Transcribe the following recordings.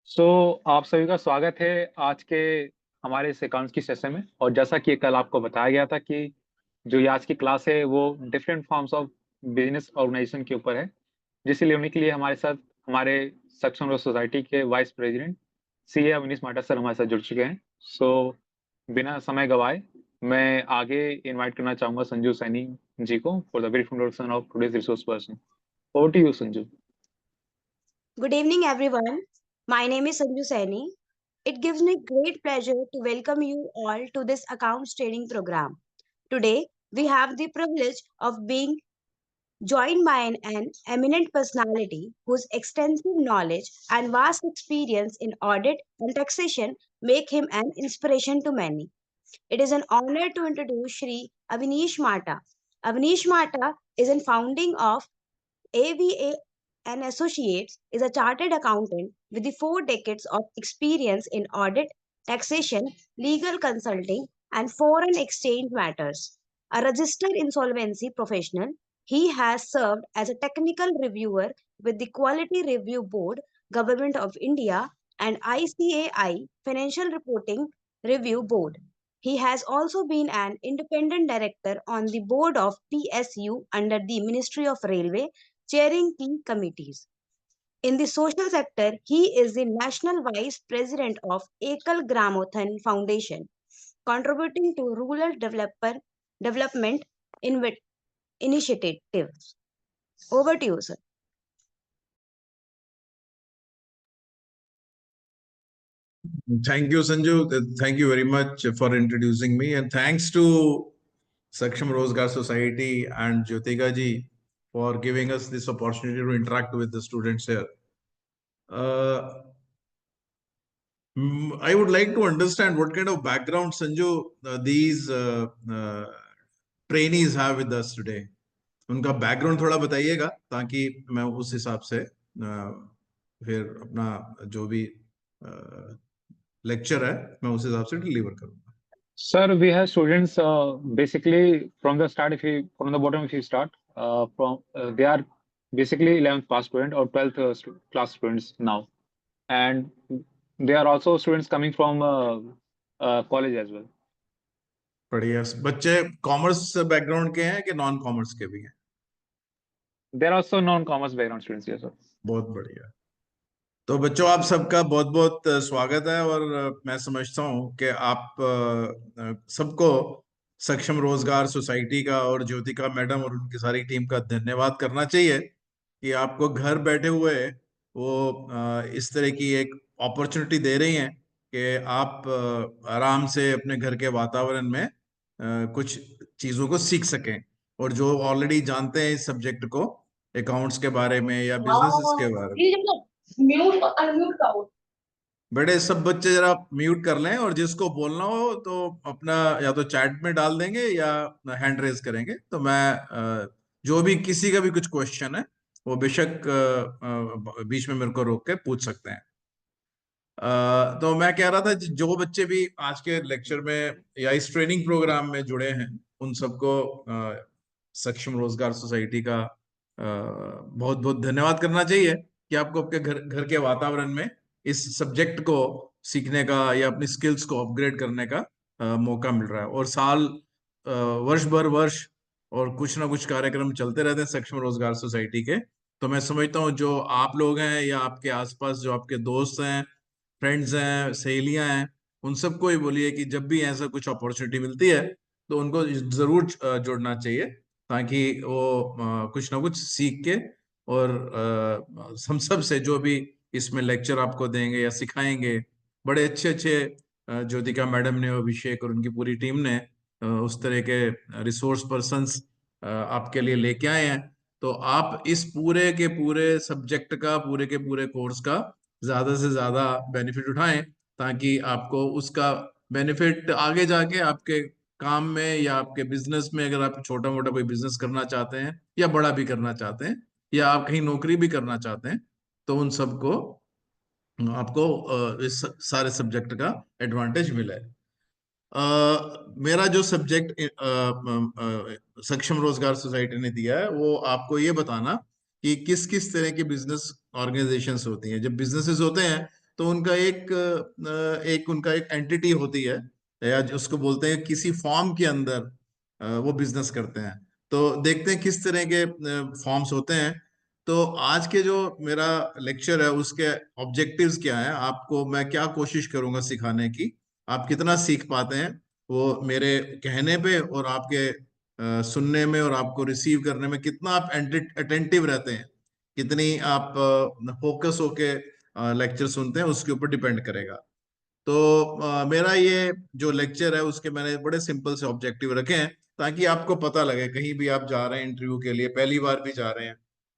सो आप सभी का स्वागत है आज के हमारे इस अकाउंट्स की सेशन में। और जैसा कि कल आपको बताया गया था कि जो ये आज की क्लास है वो different forms of business organisation के ऊपर है, जिसे लेने के लिए हमारे साथ हमारे सक्षम रोज सोसाइटी के वाइस प्रेसिडेंट सी ए अवनीश माटा सर हमारे साथ जुड़ चुके हैं। सो बिना समय गवाए मैं आगे इनवाइट करना चाहूंगा संजू सैनी जी को for the brief introduction of today's resource person. Over to you Sanju. Good evening, everyone. My name is Sanju Saini. It gives me great pleasure to welcome you all to this accounts training program. Today, we have the privilege of being joined by an eminent personality whose extensive knowledge and vast experience in audit and taxation make him an inspiration to many. It is an honor to introduce Shri Avinish Mata. Avinish Mata is a founding of AVA and Associates is a chartered accountant with the 4 decades of experience in audit, taxation, legal consulting, and foreign exchange matters. A registered insolvency professional, he has served as a technical reviewer with the Quality Review Board, Government of India, and ICAI Financial Reporting Review Board. He has also been an independent director on the board of PSU under the Ministry of Railway, chairing key committees. In the social sector, he is the National Vice President of Ekal Gramothan Foundation, contributing to rural development invi- initiatives. Over to you, sir. Thank you, Sanju. Thank you very much for introducing me, and thanks to Saksham Rozgar Society and Jyotika ji for giving us this opportunity to interact with the students here. I would like to understand what kind of background, Sanju, these trainees have with us today. उनका background थोड़ा बताइएगा ताकि मैं उस हिसाब से फिर अपना जो भी लेक्चर है मैं उस हिसाब से डिलीवर करूंगा. Sir, we have students basically from the start. If you from the bottom, if you start from they are basically 11th class student or 12th class students now, and they are also students coming from college as well. बढ़िया. बच्चे commerce background के हैं कि non commerce के भी हैं? There are also non-commerce background students here, sir. बहुत बढ़िया. तो बच्चों आप सबका बहुत बहुत स्वागत है. और मैं समझता हूं कि आप सबको सक्षम रोजगार सोसाइटी का और ज्योतिका मैडम और उनकी सारी टीम का धन्यवाद करना चाहिए कि आपको घर बैठे हुए वो इस तरह की एक अपॉर्चुनिटी दे रही हैं कि आप आराम से अपने घर के वातावरण में कुछ चीजों को सीख सकें. और जो ऑलरेडी जानते हैं इस सब्जेक्ट को, अकाउंट्स के बारे में या बिजनेसेस के बारे में, म्यूट अनम्यूट करो. बेटे सब बच्चे जरा म्यूट कर लें, और जिसको बोलना हो तो अपना या तो चैट में डाल देंगे या हैंड रेज करेंगे. तो मैं जो भी किसी का भी कुछ क्वेश्चन है वो बेशक बीच में मेरे को रोक के पूछ सकते हैं. तो मैं कह रहा था जो बच्चे भी आज के लेक्चर में या इस ट्रेनिंग प्रोग्राम में जुड़े हैं उन सबको सक्षम रोजगार सोसाइटी का बहुत बहुत धन्यवाद करना चाहिए कि आपको आपके घर के वातावरण में इस सब्जेक्ट को सीखने का या अपनी स्किल्स को अपग्रेड करने का मौका मिल रहा है. और साल वर्ष भर वर्ष और कुछ ना कुछ कार्यक्रम चलते रहते हैं सक्षम रोजगार सोसाइटी के. तो मैं समझता हूँ जो आप लोग हैं या आपके आसपास जो आपके दोस्त हैं, फ्रेंड्स हैं, सहेलियां हैं, उन सबको ही बोलिए कि जब भी ऐसा कुछ अपॉर्चुनिटी मिलती है तो उनको जरूर जुड़ना चाहिए ताकि वो कुछ ना कुछ सीख के और हम सब से जो भी इसमें लेक्चर आपको देंगे या सिखाएंगे, बड़े अच्छे अच्छे ज्योतिका मैडम ने, अभिषेक और उनकी पूरी टीम ने उस तरह के रिसोर्स पर्संस आपके लिए लेके आए हैं. तो आप इस पूरे के पूरे सब्जेक्ट का, पूरे के पूरे कोर्स का ज्यादा से ज्यादा बेनिफिट उठाएं ताकि आपको उसका बेनिफिट आगे जाके आपके काम में या आपके बिजनेस में, अगर आप छोटा मोटा कोई बिजनेस करना चाहते हैं या बड़ा भी करना चाहते हैं या आप कहीं नौकरी भी करना चाहते हैं, तो उन सबको आपको इस सारे सब्जेक्ट का एडवांटेज मिले. मेरा जो सब्जेक्ट सक्षम रोजगार सोसाइटी ने दिया है वो आपको ये बताना कि किस किस तरह की बिजनेस ऑर्गेनाइजेशंस होती हैं. जब बिजनेसेस होते हैं तो उनका एक उनका एक एंटिटी होती है, या उसको बोलते हैं किसी फॉर्म के अंदर वो बिजनेस करते हैं। तो देखते हैं किस तरह के फॉर्म्स होते हैं। तो आज के जो मेरा लेक्चर है उसके ऑब्जेक्टिव्स क्या है, आपको मैं क्या कोशिश करूंगा सिखाने की, आप कितना सीख पाते हैं वो मेरे कहने पे, और आपके सुनने में और आपको रिसीव करने में कितना आप अटेंटिव रहते हैं, कितनी आप फोकस होके लेक्चर सुनते हैं, उसके ऊपर डिपेंड करेगा। तो मेरा ये जो लेक्चर है उसके मैंने बड़े सिंपल से ऑब्जेक्टिव रखे हैं, ताकि आपको पता लगे कहीं भी आप जा रहे हैं इंटरव्यू के लिए, पहली बार भी जा रहे हैं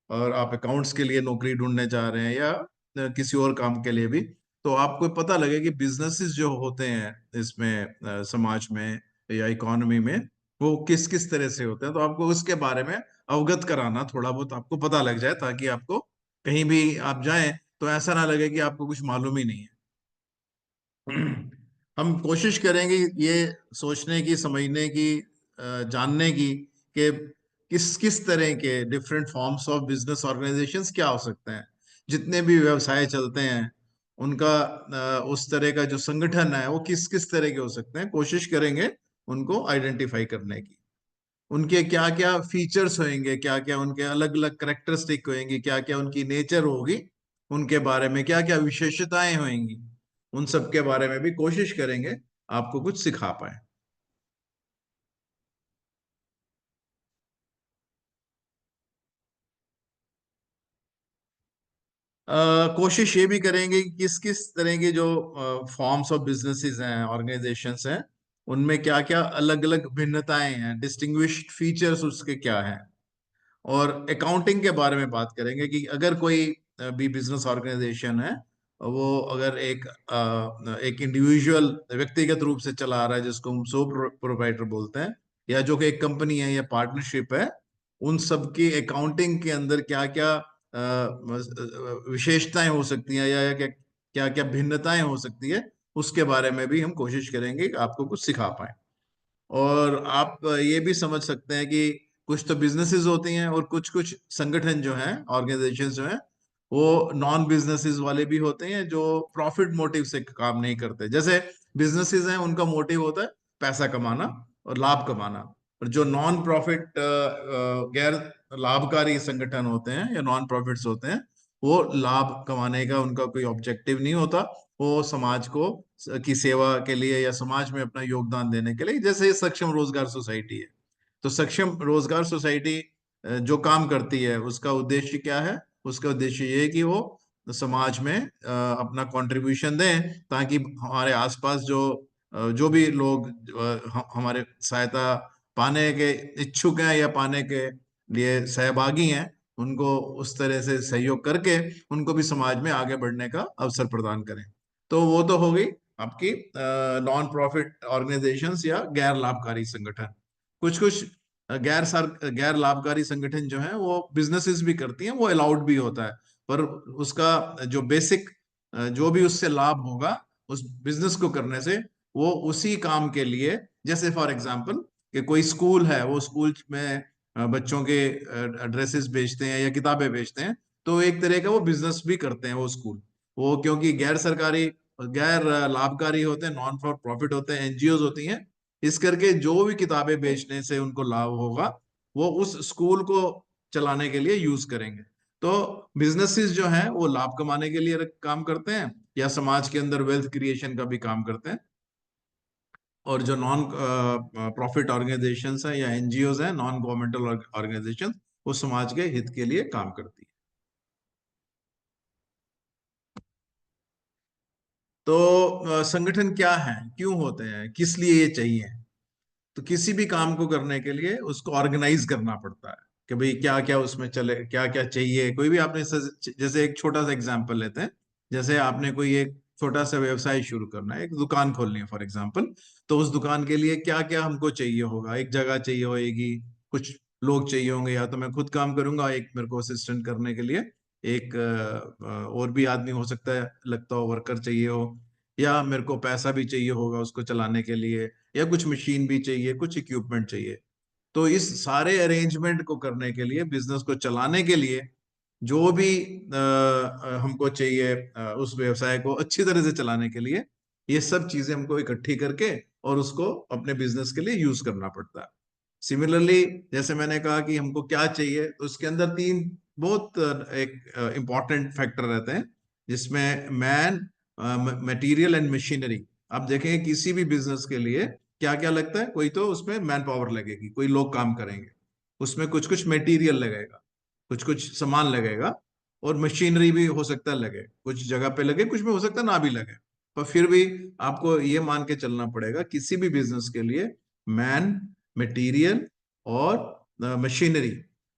और आप अकाउंट्स के लिए नौकरी ढूंढने जा रहे हैं, या किसी और काम के लिए भी, तो आपको पता लगे कि बिजनेसेस जो होते हैं इसमें समाज में या इकोनॉमी में, वो किस किस तरह से होते हैं। तो आपको उसके बारे में अवगत कराना, थोड़ा बहुत आपको पता लग जाए, ताकि आपको कहीं भी आप जाएं तो ऐसा ना लगे कि आपको कुछ मालूम ही नहीं है। हम कोशिश करेंगे ये सोचने की, समझने की, जानने की कि किस किस तरह के different forms of business organisations क्या हो सकते हैं, जितने भी व्यवसाय चलते हैं उनका उस तरह का जो संगठन है वो किस किस तरह के हो सकते हैं, कोशिश करेंगे उनको आइडेंटिफाई करने की। उनके क्या क्या फीचर्स होंगे, क्या क्या उनके अलग अलग करेक्टरिस्टिक होंगी, क्या क्या उनकी नेचर होगी, उनके बारे में क्या क्या विशेषताएं होंगी, उन सब के बारे में भी कोशिश करेंगे आपको कुछ सिखा पाए। कोशिश ये भी करेंगे कि किस किस तरह के जो फॉर्म्स ऑफ बिजनेसेस हैं, ऑर्गेनाइजेशंस हैं, उनमें क्या क्या अलग अलग भिन्नताएं हैं, डिस्टिंग्विश्ड फीचर्स उसके क्या हैं। और अकाउंटिंग के बारे में बात करेंगे कि अगर कोई भी बिजनेस ऑर्गेनाइजेशन है, वो अगर एक इंडिविजुअल व्यक्तिगत रूप से चला रहा है, जिसको हम सो प्रोप्राइटर बोलते हैं, या जो कि एक कंपनी है या पार्टनरशिप है, उन सब की अकाउंटिंग के अंदर क्या क्या विशेषताएं हो सकती हैं, या क्या क्या क्या भिन्नताएं हो सकती है, उसके बारे में भी हम कोशिश करेंगे कि आपको कुछ सिखा पाए। और आप ये भी समझ सकते हैं कि कुछ तो बिजनेसेस होती हैं, और कुछ कुछ संगठन जो हैं, ऑर्गेनाइजेशंस जो हैं, वो नॉन बिजनेसेस वाले भी होते हैं, जो प्रॉफिट मोटिव से काम नहीं करते। जैसे बिजनेसेस हैं, उनका मोटिव होता है पैसा कमाना और लाभ कमाना। और जो नॉन प्रॉफिट गैर लाभकारी संगठन होते हैं या नॉन प्रॉफिट्स होते हैं, वो लाभ कमाने का उनका कोई ऑब्जेक्टिव नहीं होता। वो समाज को की सेवा के लिए या समाज में अपना योगदान देने के लिए, जैसे सक्षम रोजगार सोसाइटी है। तो सक्षम रोजगार सोसाइटी जो काम करती है, उसका उद्देश्य क्या है? उसका उद्देश्य ये है कि वो समाज में अपना कंट्रीब्यूशन दें, ताकि हमारे आसपास जो भी लोग हमारे सहायता पाने के इच्छुक हैं या पाने के लिए सहभागी हैं, उनको उस तरह से सहयोग करके उनको भी समाज में आगे बढ़ने का अवसर प्रदान करें। तो वो तो हो गई आपकी नॉन प्रॉफिट ऑर्गेनाइजेशंस या गैर लाभकारी संगठन। कुछ कुछ गैर लाभकारी संगठन जो है वो बिजनेसेस भी करती हैं, वो अलाउड भी होता है, पर उसका जो बेसिक जो भी उससे लाभ होगा उस बिजनेस को करने से, वो उसी काम के लिए, जैसे फॉर एग्जांपल कि कोई स्कूल है, वो स्कूल में बच्चों के ड्रेसेस बेचते हैं या किताबें बेचते हैं, तो एक तरह का वो बिजनेस भी करते हैं वो स्कूल। वो क्योंकि गैर सरकारी गैर लाभकारी होते हैं, नॉन फॉर प्रॉफिट होते हैं, एनजीओज होती हैं, इस करके जो भी किताबें बेचने से उनको लाभ होगा, वो उस स्कूल को चलाने के लिए यूज करेंगे। तो बिजनेसेस जो हैं वो लाभ कमाने के लिए काम करते हैं, या समाज के अंदर वेल्थ क्रिएशन का भी काम करते हैं। और जो नॉन प्रॉफिट ऑर्गेनाइजेशंस हैं या एनजीओज हैं, नॉन गवर्नमेंटल ऑर्गेनाइजेशन, वो समाज के हित के लिए काम करती है। तो संगठन क्या है, क्यों होते हैं, किस लिए ये चाहिए? तो किसी भी काम को करने के लिए उसको ऑर्गेनाइज करना पड़ता है कि भाई क्या क्या उसमें चले, क्या क्या चाहिए। कोई भी आपने जैसे एक छोटा सा एग्जांपल लेते हैं, जैसे आपने कोई एक छोटा सा व्यवसाय शुरू करना है, एक दुकान खोलनी है फॉर एग्जांपल, तो उस दुकान के लिए क्या क्या हमको चाहिए होगा? एक जगह चाहिए होगी, कुछ लोग चाहिए होंगे, या तो मैं खुद काम करूंगा, एक मेरे को असिस्टेंट करने के लिए एक और भी आदमी हो सकता है, लगता हो वर्कर चाहिए हो, या मेरे को पैसा भी चाहिए होगा उसको चलाने के लिए, या कुछ मशीन भी चाहिए, कुछ इक्विपमेंट चाहिए। तो इस सारे अरेंजमेंट को करने के लिए, बिजनेस को चलाने के लिए जो भी हमको चाहिए उस व्यवसाय को अच्छी तरह से चलाने के लिए, ये सब चीजें हमको इकट्ठी करके और उसको अपने बिजनेस के लिए यूज करना पड़ता है। सिमिलरली, जैसे मैंने कहा कि हमको क्या चाहिए, तो उसके अंदर तीन बहुत एक इम्पॉर्टेंट फैक्टर रहते हैं, जिसमें मैन, मटेरियल एंड मशीनरी। आप देखेंगे किसी भी बिजनेस के लिए क्या क्या लगता है, कोई तो उसमें मैन पावर लगेगी, कोई लोग काम करेंगे, उसमें कुछ कुछ मटेरियल लगेगा, कुछ कुछ सामान लगेगा, और मशीनरी भी हो सकता है लगे, कुछ जगह पे लगे, कुछ में हो सकता है ना भी लगे। पर फिर भी आपको ये मान के चलना पड़ेगा किसी भी बिजनेस के लिए मैन, मटेरियल और मशीनरी,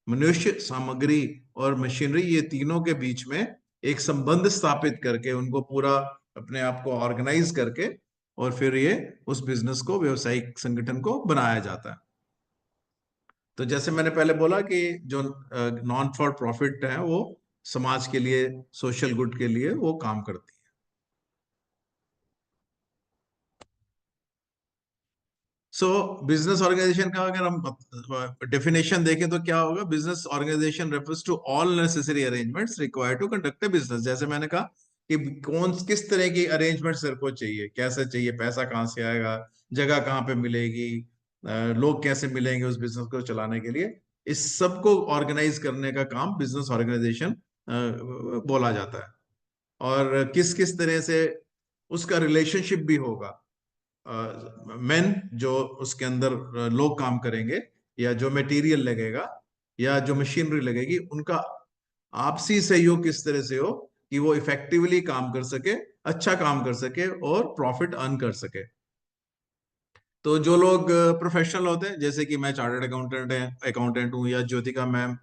मनुष्य, सामग्री और मशीनरी, ये तीनों के बीच में एक संबंध स्थापित करके उनको पूरा अपने आप को ऑर्गेनाइज करके और फिर ये उस बिजनेस को, व्यवसायिक संगठन को बनाया जाता है। तो जैसे मैंने पहले बोला कि जो नॉन फॉर प्रॉफिट है वो समाज के लिए, सोशल गुड के लिए वो काम करती है। सो बिजनेस ऑर्गेनाइजेशन का अगर हम डेफिनेशन देखें तो क्या होगा, business organisation refers to all necessary arrangements required to conduct a business. जैसे मैंने कहा कि कौन किस तरह की अरेंजमेंट सर को चाहिए, कैसे चाहिए, पैसा कहाँ से आएगा, जगह कहाँ पे मिलेगी, लोग कैसे मिलेंगे उस बिजनेस को चलाने के लिए, इस सब को ऑर्गेनाइज करने का काम बिजनेस ऑर्गेनाइजेशन बोला जाता है। और किस किस तरह से उसका रिलेशनशिप भी होगा, मेन जो उसके अंदर लोग काम करेंगे, या जो मटेरियल लगेगा, या जो मशीनरी लगेगी, उनका आपसी सहयोग किस तरह से हो कि वो इफेक्टिवली काम कर सके, अच्छा काम कर सके और प्रॉफिट अर्न कर सके। तो जो लोग प्रोफेशनल होते हैं, जैसे कि मैं चार्टर्ड अकाउंटेंट हूँ, या ज्योतिका मैम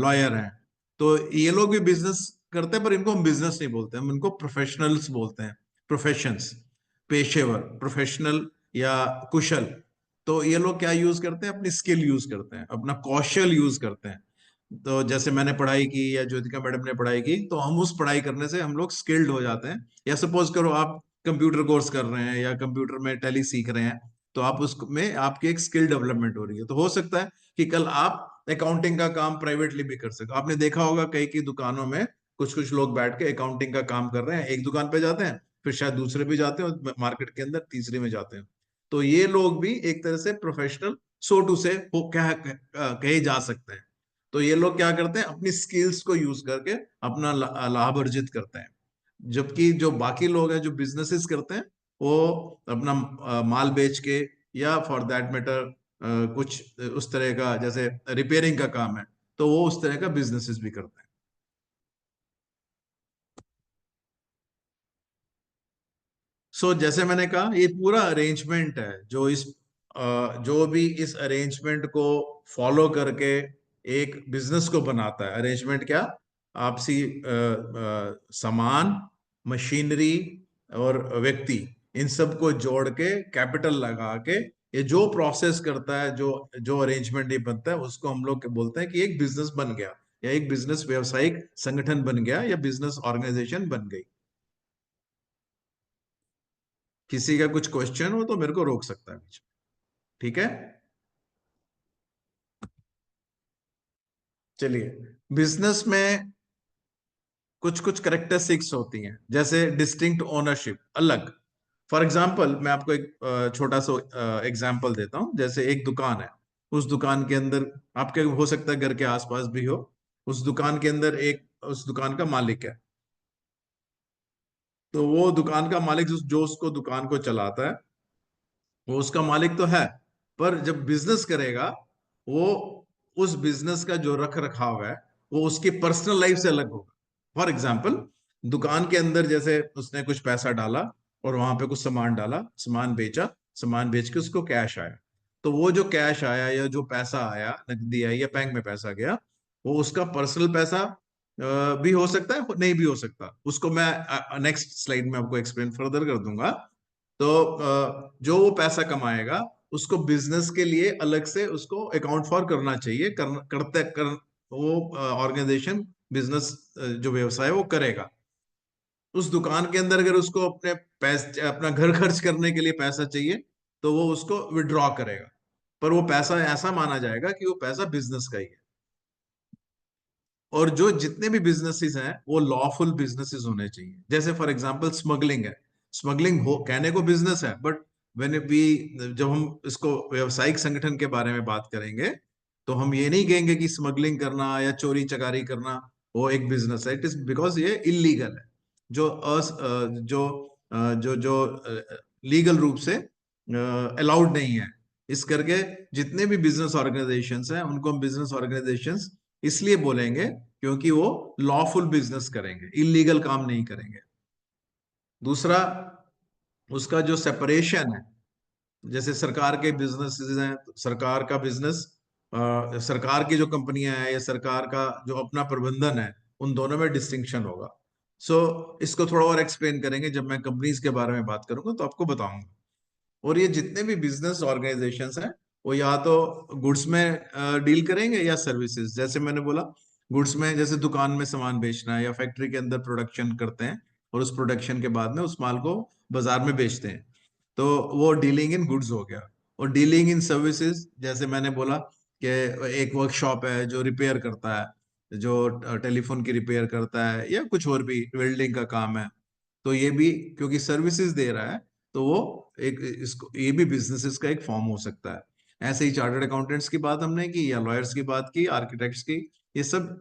लॉयर हैं, तो ये लोग भी बिजनेस करते हैं, पर इनको हम बिजनेस नहीं बोलते, हम इनको प्रोफेशनल्स बोलते हैं। प्रोफेशंस, पेशेवर, प्रोफेशनल या कुशल। तो ये लोग क्या यूज करते हैं, अपनी स्किल यूज करते हैं, अपना कौशल यूज करते हैं। तो जैसे मैंने पढ़ाई की या ज्योतिका मैडम ने पढ़ाई की, तो हम उस पढ़ाई करने से हम लोग स्किल्ड हो जाते हैं। या सपोज करो आप कंप्यूटर कोर्स कर रहे हैं या कंप्यूटर में टैली सीख रहे हैं, तो आप उसमें आपकी एक स्किल डेवलपमेंट हो रही है। तो हो सकता है कि कल आप अकाउंटिंग का काम प्राइवेटली भी कर सको। आपने देखा होगा कई की दुकानों में कुछ कुछ लोग बैठ के अकाउंटिंग का काम कर रहे हैं, एक दुकान पे जाते हैं, फिर शायद दूसरे भी जाते हैं, और मार्केट के अंदर तीसरे में जाते हैं। तो ये लोग भी एक तरह से प्रोफेशनल, सो टू से हो क्या कहे जा सकते हैं। तो ये लोग क्या करते हैं, अपनी स्किल्स को यूज करके अपना लाभ अर्जित करते हैं। जबकि जो बाकी लोग हैं जो बिजनेसेस करते हैं, वो अपना माल बेच के, या फॉर दैट मैटर कुछ उस तरह का, जैसे रिपेयरिंग का काम है, तो वो उस तरह का बिजनेसेस भी करते हैं। सो जैसे मैंने कहा, ये पूरा अरेंजमेंट है जो भी इस अरेंजमेंट को फॉलो करके एक बिजनेस को बनाता है। अरेंजमेंट क्या, आपसी सामान, मशीनरी और व्यक्ति, इन सब को जोड़ के, कैपिटल लगा के, ये जो प्रोसेस करता है, जो जो अरेंजमेंट ये बनता है, उसको हम लोग बोलते हैं कि एक बिजनेस बन गया, या एक बिजनेस व्यवसायिक संगठन बन गया, या बिजनेस ऑर्गेनाइजेशन बन गई। किसी का कुछ क्वेश्चन हो तो मेरे को रोक सकता है बीच में, ठीक है? चलिए, बिजनेस में कुछ कुछ करेक्टरिस्टिक्स होती हैं, जैसे डिस्टिंक्ट ओनरशिप, अलग। फॉर एग्जाम्पल, मैं आपको एक छोटा सा एग्जाम्पल देता हूँ। जैसे एक दुकान है, उस दुकान के अंदर आपके हो सकता है घर के आसपास भी हो, उस दुकान के अंदर एक, उस दुकान का मालिक है। तो वो दुकान का मालिक जो उसको दुकान को चलाता है, वो उसका मालिक तो है, पर जब बिजनेस करेगा, वो उस बिजनेस का जो रख रखाव है, वो उसकी पर्सनल लाइफ से अलग होगा। फॉर एग्जाम्पल, दुकान के अंदर जैसे उसने कुछ पैसा डाला और वहां पे कुछ सामान डाला, सामान बेचा, सामान बेच के उसको कैश आया, तो वो जो कैश आया या जो पैसा आया, नकदी आई या बैंक में पैसा गया, वो उसका पर्सनल पैसा भी हो सकता है, नहीं भी हो सकता। उसको मैं नेक्स्ट स्लाइड में आपको एक्सप्लेन फर्दर कर दूंगा। तो जो वो पैसा कमाएगा, उसको बिजनेस के लिए अलग से उसको अकाउंट फॉर करना चाहिए, करते कर वो ऑर्गेनाइजेशन बिजनेस जो व्यवसाय है वो करेगा। उस दुकान के अंदर अगर उसको अपने पैसे, अपना घर खर्च करने के लिए पैसा चाहिए, तो वो उसको विड्रॉ करेगा, पर वो पैसा ऐसा माना जाएगा कि वो पैसा बिजनेस का ही है। और जो जितने भी बिजनेसेस हैं वो लॉफुल बिजनेसेस होने चाहिए। जैसे फॉर एग्जांपल स्मगलिंग है, स्मगलिंग हो कहने को बिजनेस है, बट व्हेन वी जब हम इसको व्यवसायिक संगठन के बारे में बात करेंगे तो हम ये नहीं कहेंगे कि स्मगलिंग करना या चोरी चकारी करना वो एक बिजनेस है। इट इज बिकॉज ये इलीगल है, जो जो लीगल रूप से अलाउड नहीं है। इस करके जितने भी बिजनेस ऑर्गेनाइजेशंस हैं उनको हम बिजनेस ऑर्गेनाइजेशंस इसलिए बोलेंगे क्योंकि वो लॉफुल बिजनेस करेंगे, इलीगल काम नहीं करेंगे। दूसरा, उसका जो सेपरेशन है, जैसे सरकार के बिजनेसेस हैं, तो सरकार का बिजनेस, सरकार की जो कंपनियां हैं या सरकार का जो अपना प्रबंधन है, उन दोनों में डिस्टिंक्शन होगा। इसको थोड़ा और एक्सप्लेन करेंगे जब मैं कंपनीज के बारे में बात करूंगा तो आपको बताऊंगा। और ये जितने भी बिजनेस ऑर्गेनाइजेशंस हैं वो या तो गुड्स में डील करेंगे या सर्विसेज। जैसे मैंने बोला, गुड्स में जैसे दुकान में सामान बेचना है या फैक्ट्री के अंदर प्रोडक्शन करते हैं और उस प्रोडक्शन के बाद में उस माल को बाजार में बेचते हैं, तो वो डीलिंग इन गुड्स हो गया। और डीलिंग इन सर्विसेज, जैसे मैंने बोला कि एक वर्कशॉप है जो रिपेयर करता है, जो टेलीफोन की रिपेयर करता है या कुछ और भी वेल्डिंग का काम है, तो ये भी क्योंकि सर्विसेज दे रहा है तो वो एक इसको ये भी बिजनेसेस का एक फॉर्म हो सकता है। ऐसे ही चार्टर्ड अकाउंटेंट्स की बात हमने की या लॉयर्स की बात की, आर्किटेक्ट्स की, ये सब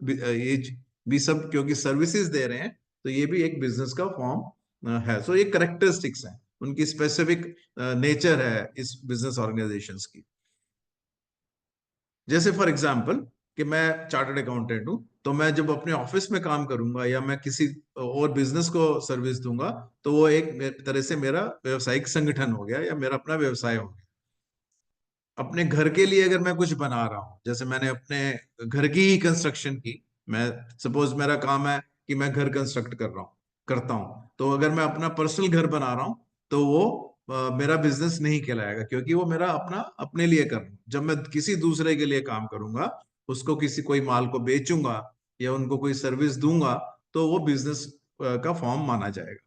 भी सब क्योंकि सर्विसेज दे रहे हैं तो ये भी एक बिजनेस का फॉर्म है। सो ये करेक्टरिस्टिक्स हैं, उनकी स्पेसिफिक नेचर है इस बिजनेस ऑर्गेनाइजेशंस की। जैसे फॉर एग्जांपल कि मैं चार्टर्ड अकाउंटेंट हूं, तो मैं जब अपने ऑफिस में काम करूंगा या मैं किसी और बिजनेस को सर्विस दूंगा तो वो एक तरह से मेरा व्यवसायिक संगठन हो गया या मेरा अपना व्यवसाय हो गया। अपने घर के लिए अगर मैं कुछ बना रहा हूँ, जैसे मैंने अपने घर की ही कंस्ट्रक्शन की, मैं सपोज मेरा काम है कि मैं घर कंस्ट्रक्ट करता हूँ, तो अगर मैं अपना पर्सनल घर बना रहा हूँ तो वो मेरा बिजनेस नहीं कहलाएगा, क्योंकि वो मेरा अपना अपने लिए कर रहा हूँ। जब मैं किसी दूसरे के लिए काम करूंगा, उसको किसी कोई माल को बेचूंगा या उनको कोई सर्विस दूंगा, तो वो बिजनेस का फॉर्म माना जाएगा।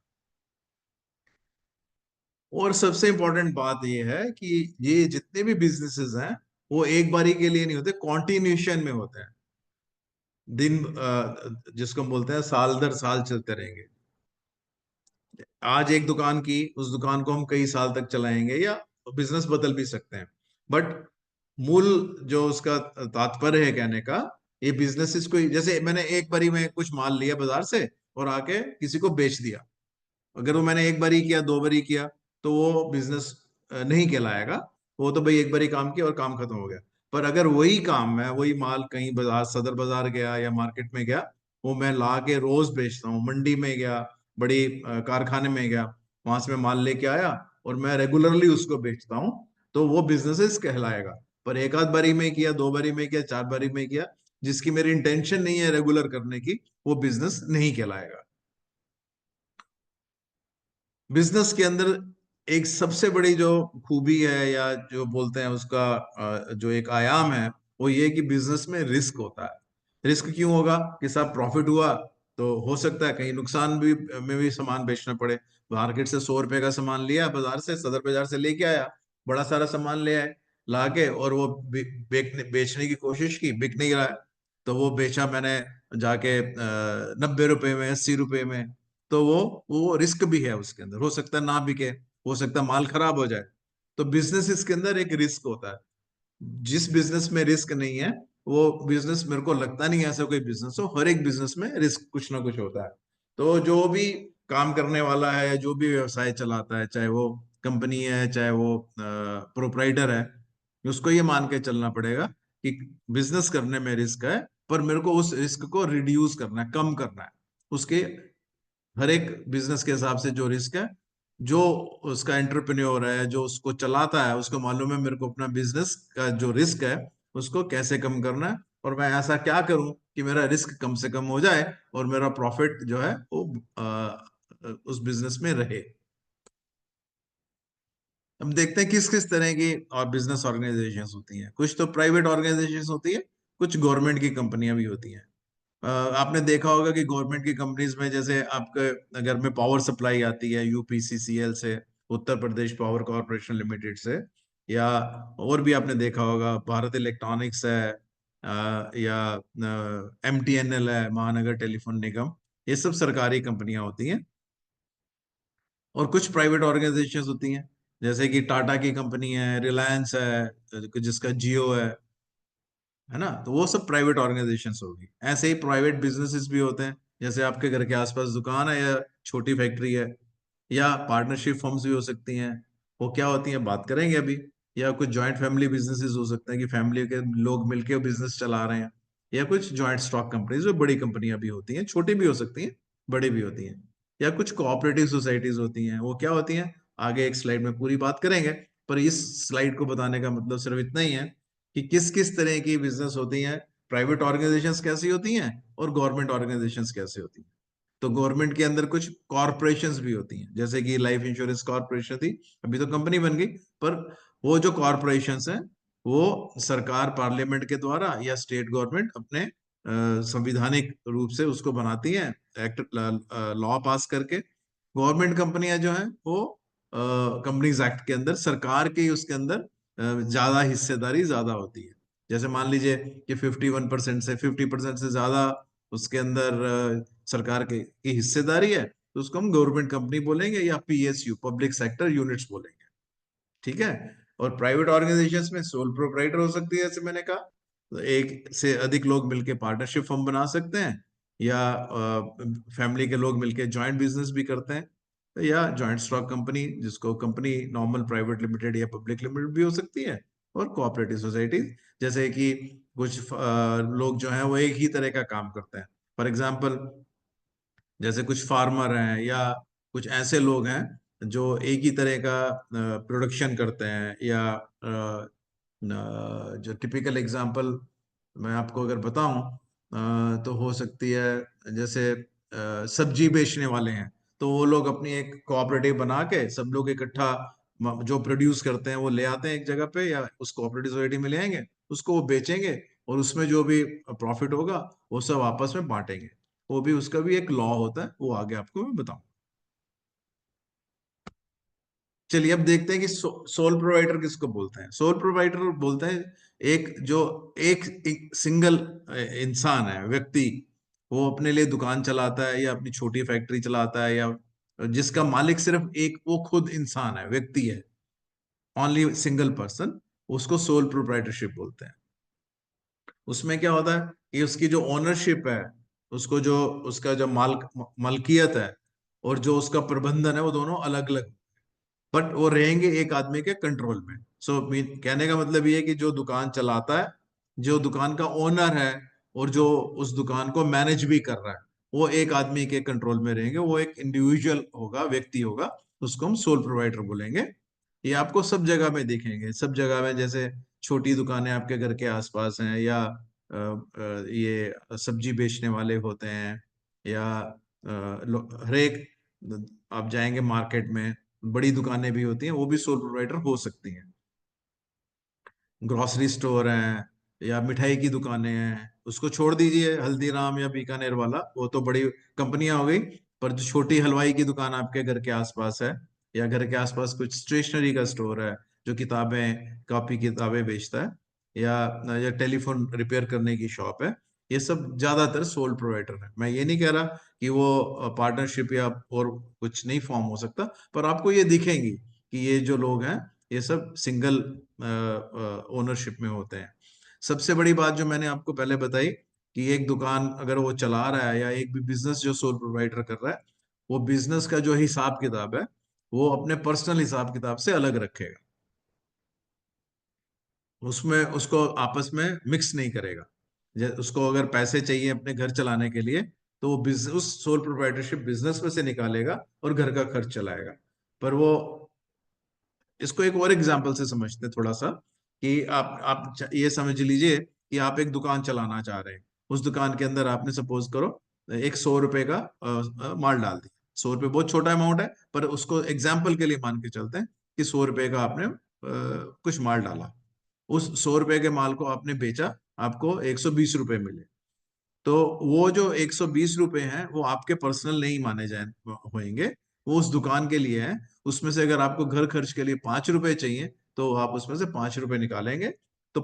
और सबसे इंपॉर्टेंट बात यह है कि ये जितने भी बिजनेसेस हैं वो एक बारी के लिए नहीं होते, कॉन्टिन्यूशन में होते हैं। जिसको हम बोलते हैं साल दर साल चलते रहेंगे। आज एक दुकान की, उस दुकान को हम कई साल तक चलाएंगे या बिजनेस बदल भी सकते हैं, बट मूल जो उसका तात्पर्य है कहने का, ये बिजनेसेस को जैसे मैंने एक बारी में कुछ माल लिया बाजार से और आके किसी को बेच दिया, अगर वो मैंने एक बारी किया, दो बारी किया, तो वो बिजनेस नहीं कहलाएगा। वो तो भाई एक बारी काम किया और काम खत्म हो गया। पर अगर वही काम, मैं वही माल कहीं बाजार, सदर बाजार गया या मार्केट में गया, वो मैं ला के रोज बेचता हूँ, मंडी में गया, बड़ी कारखाने में गया, वहां से मैं माल लेके आया और मैं रेगुलरली उसको बेचता हूँ, तो वो बिजनेसेस कहलाएगा। पर एक आध बारी में किया, दो बारी में किया, चार बारी में किया, जिसकी मेरी इंटेंशन नहीं है रेगुलर करने की, वो बिजनेस नहीं कहलाएगा। बिजनेस के अंदर एक सबसे बड़ी जो खूबी है या जो बोलते हैं उसका जो एक आयाम है, वो ये कि बिजनेस में रिस्क होता है। रिस्क क्यों होगा? कि साहब प्रॉफिट हुआ तो हो सकता है कहीं नुकसान भी में भी सामान बेचना पड़े। मार्केट से 100 रुपए का सामान लिया, बाजार से, सदर बाजार से लेके आया, बड़ा सारा सामान ले आए लाके, और वो बेचने की कोशिश की, बिक नहीं रहा है, तो वो बेचा मैंने जाके 90 रुपए में, 80 रुपए में। तो वो रिस्क भी है उसके अंदर, हो सकता है ना बिके, हो सकता है माल खराब हो जाए। तो बिजनेस इसके अंदर एक रिस्क होता है। जिस बिजनेस में रिस्क नहीं है वो बिजनेस मेरे को लगता नहीं है ऐसा कोई बिजनेस हो। हर एक बिजनेस में रिस्क कुछ ना कुछ होता है। तो जो भी काम करने वाला है, जो भी व्यवसाय चलाता है, चाहे वो कंपनी है चाहे वो प्रोप्राइटर है, उसको ये मान के चलना पड़ेगा कि बिजनेस करने में रिस्क है, पर मेरे को उस रिस्क को रिड्यूस करना है, कम करना है। उसके हर एक बिजनेस के हिसाब से जो रिस्क है, जो उसका एंटरप्रेन्योर है, जो उसको चलाता है, उसको मालूम है मेरे को अपना बिजनेस का जो रिस्क है उसको कैसे कम करना है, और मैं ऐसा क्या करूं कि मेरा रिस्क कम से कम हो जाए और मेरा प्रॉफिट जो है वो उस बिजनेस में रहे। हम देखते हैं किस किस तरह की और बिजनेस ऑर्गेनाइजेशंस होती हैं। कुछ तो प्राइवेट ऑर्गेनाइजेशंस होती है, कुछ गवर्नमेंट की कंपनियां भी होती हैं। आपने देखा होगा कि गवर्नमेंट की कंपनीज में जैसे आपके घर में पावर सप्लाई आती है यूपीसीसीएल से, Uttar Pradesh power corporation limited से, या और भी आपने देखा होगा भारत इलेक्ट्रॉनिक्स है, या MTNL है, महानगर टेलीफोन निगम, ये सब सरकारी कंपनियां होती हैं। और कुछ प्राइवेट ऑर्गेनाइजेशंस होती हैं, जैसे कि टाटा की कंपनी है, रिलायंस है, जिसका जियो है ना, तो वो सब प्राइवेट ऑर्गेनाइजेशंस होगी। ऐसे ही प्राइवेट बिजनेसेस भी होते हैं, जैसे आपके घर के आसपास दुकान है या छोटी फैक्ट्री है, या पार्टनरशिप फर्म्स भी हो सकती हैं। वो क्या होती हैं बात करेंगे अभी। या कुछ जॉइंट फैमिली बिजनेसेस हो सकते हैं कि फैमिली के लोग मिलकर बिजनेस चला रहे हैं। या कुछ जॉइंट स्टॉक कंपनीज, जो बड़ी कंपनियां भी होती हैं, छोटी भी हो सकती हैं, बड़ी भी होती हैं। या कुछ कोऑपरेटिव सोसाइटीज होती हैं, वो क्या होती हैं आगे एक स्लाइड में पूरी बात करेंगे। पर इस स्लाइड को बताने का मतलब सिर्फ इतना ही है कि किस किस तरह की बिजनेस होती हैं, प्राइवेट ऑर्गेनाइजेशंस कैसी होती हैं और गवर्नमेंट ऑर्गेनाइजेशंस कैसी होती हैं। तो गवर्नमेंट के अंदर कुछ कॉरपोरेशंस भी होती हैं, जैसे कि लाइफ इंश्योरेंस कॉरपोरेशन थी, अभी तो कंपनी बन गई। पर वो जो कॉरपोरेशंस हैं, वो सरकार पार्लियामेंट के द्वारा या स्टेट गवर्नमेंट अपने संविधानिक रूप से उसको बनाती हैं, एक्ट लॉ पास करके। गवर्नमेंट कंपनियां जो हैं वो कंपनीज एक्ट के अंदर सरकार के उसके अंदर ज्यादा हिस्सेदारी ज्यादा होती है। जैसे मान लीजिए कि 51% से 50% से ज्यादा उसके अंदर सरकार की हिस्सेदारी है, तो उसको हम गवर्नमेंट कंपनी बोलेंगे या PSU, पब्लिक सेक्टर यूनिट्स बोलेंगे। ठीक है। और प्राइवेट ऑर्गेनाइजेशंस में सोल प्रोप्राइटर हो सकती है, जैसे मैंने कहा, तो एक से अधिक लोग मिलके पार्टनरशिप फर्म बना सकते हैं, या फैमिली के लोग मिलके जॉइंट बिजनेस भी करते हैं, या जॉइंट स्टॉक कंपनी, जिसको कंपनी नॉर्मल प्राइवेट लिमिटेड या पब्लिक लिमिटेड भी हो सकती है। और कोऑपरेटिव सोसाइटी, जैसे कि कुछ लोग जो हैं वो एक ही तरह का काम करते हैं। फॉर एग्जाम्पल, जैसे कुछ फार्मर हैं या कुछ ऐसे लोग हैं जो एक ही तरह का प्रोडक्शन करते हैं, या जो टिपिकल एग्जांपल मैं आपको अगर बताऊं, तो हो सकती है जैसे सब्जी बेचने वाले हैं, तो वो लोग अपनी एक कोऑपरेटिव बना के सब लोग इकट्ठा जो प्रोड्यूस करते हैं वो ले आते हैं एक जगह पे, या उस कोऑपरेटिव सोसाइटी में ले आएंगे, उसको वो बेचेंगे, और उसमें जो भी प्रॉफिट होगा वो सब आपस में बांटेंगे। वो भी, उसका भी एक लॉ होता है, वो आगे आपको मैं बताऊं। चलिए अब देखते हैं कि सोल प्रोवाइडर किसको बोलते हैं। सोल प्रोवाइडर बोलते हैं एक जो एक सिंगल इंसान है, व्यक्ति, वो अपने लिए दुकान चलाता है या अपनी छोटी फैक्ट्री चलाता है, या जिसका मालिक सिर्फ एक वो खुद इंसान है, व्यक्ति है, ओनली सिंगल पर्सन, उसको सोल प्रोप्राइटरशिप बोलते हैं। उसमें क्या होता है कि उसकी जो ओनरशिप है, उसको जो उसका जो मालकियत है और जो उसका प्रबंधन है, वो दोनों अलग अलग, बट वो रहेंगे एक आदमी के कंट्रोल में। कहने का मतलब ये है कि जो दुकान चलाता है, जो दुकान का ओनर है, और जो उस दुकान को मैनेज भी कर रहा है, वो एक आदमी के कंट्रोल में रहेंगे। वो एक इंडिविजुअल होगा, व्यक्ति होगा, उसको हम सोल प्रोवाइडर बोलेंगे। ये आपको सब जगह में दिखेंगे, सब जगह में, जैसे छोटी दुकानें आपके घर के आसपास हैं, या ये सब्जी बेचने वाले होते हैं, या हर एक, आप जाएंगे मार्केट में, बड़ी दुकानें भी होती हैं, वो भी सोल प्रोवाइडर हो सकती हैं। ग्रोसरी स्टोर हैं, या मिठाई की दुकानें हैं, उसको छोड़ दीजिए, हल्दीराम या बीकानेर वाला, वो तो बड़ी कंपनियां हो गई। पर जो छोटी हलवाई की दुकान आपके घर के आसपास है, या घर के आसपास कुछ स्टेशनरी का स्टोर है जो किताबें, कॉपी किताबें बेचता है, या टेलीफोन रिपेयर करने की शॉप है, ये सब ज्यादातर सोल प्रोवाइडर है। मैं ये नहीं कह रहा कि वो पार्टनरशिप या और कुछ नहीं फॉर्म हो सकता, पर आपको ये दिखेंगी कि ये जो लोग हैं, ये सब सिंगल ओनरशिप में होते हैं। सबसे बड़ी बात जो मैंने आपको पहले बताई कि एक दुकान अगर वो चला रहा है, या एक भी बिजनेस जो सोल प्रोवाइडर कर रहा है, वो बिजनेस का जो हिसाब किताब है, वो अपने पर्सनल हिसाब किताब से अलग रखेगा, उसमें उसको आपस में मिक्स नहीं करेगा। उसको अगर पैसे चाहिए अपने घर चलाने के लिए, तो वो बिजनेस, उस सोल प्रोप्राइटरशिप बिजनेस में से निकालेगा और घर का खर्च चलाएगा। पर वो, इसको एक और एग्जांपल से समझते हैं थोड़ा सा, कि आप ये समझ लीजिए कि आप एक दुकान चलाना चाह रहे हैं। उस दुकान के अंदर आपने सपोज करो एक 100 रुपए का माल डाल दिया। 100 रुपये बहुत छोटा अमाउंट है, पर उसको एग्जाम्पल के लिए मान के चलते हैं कि 100 रुपए का आपने कुछ माल डाला। उस 100 रुपए के माल को आपने बेचा, आपको 120 रुपए मिले। तो वो जो 120 रुपए हैं, वो आपके पर्सनल नहीं माने जाए होंगे, वो उस दुकान के लिए है। उसमें से अगर आपको घर खर्च के लिए 5 रुपए चाहिए, तो आप उसमें से 5 रुपए निकालेंगे, तो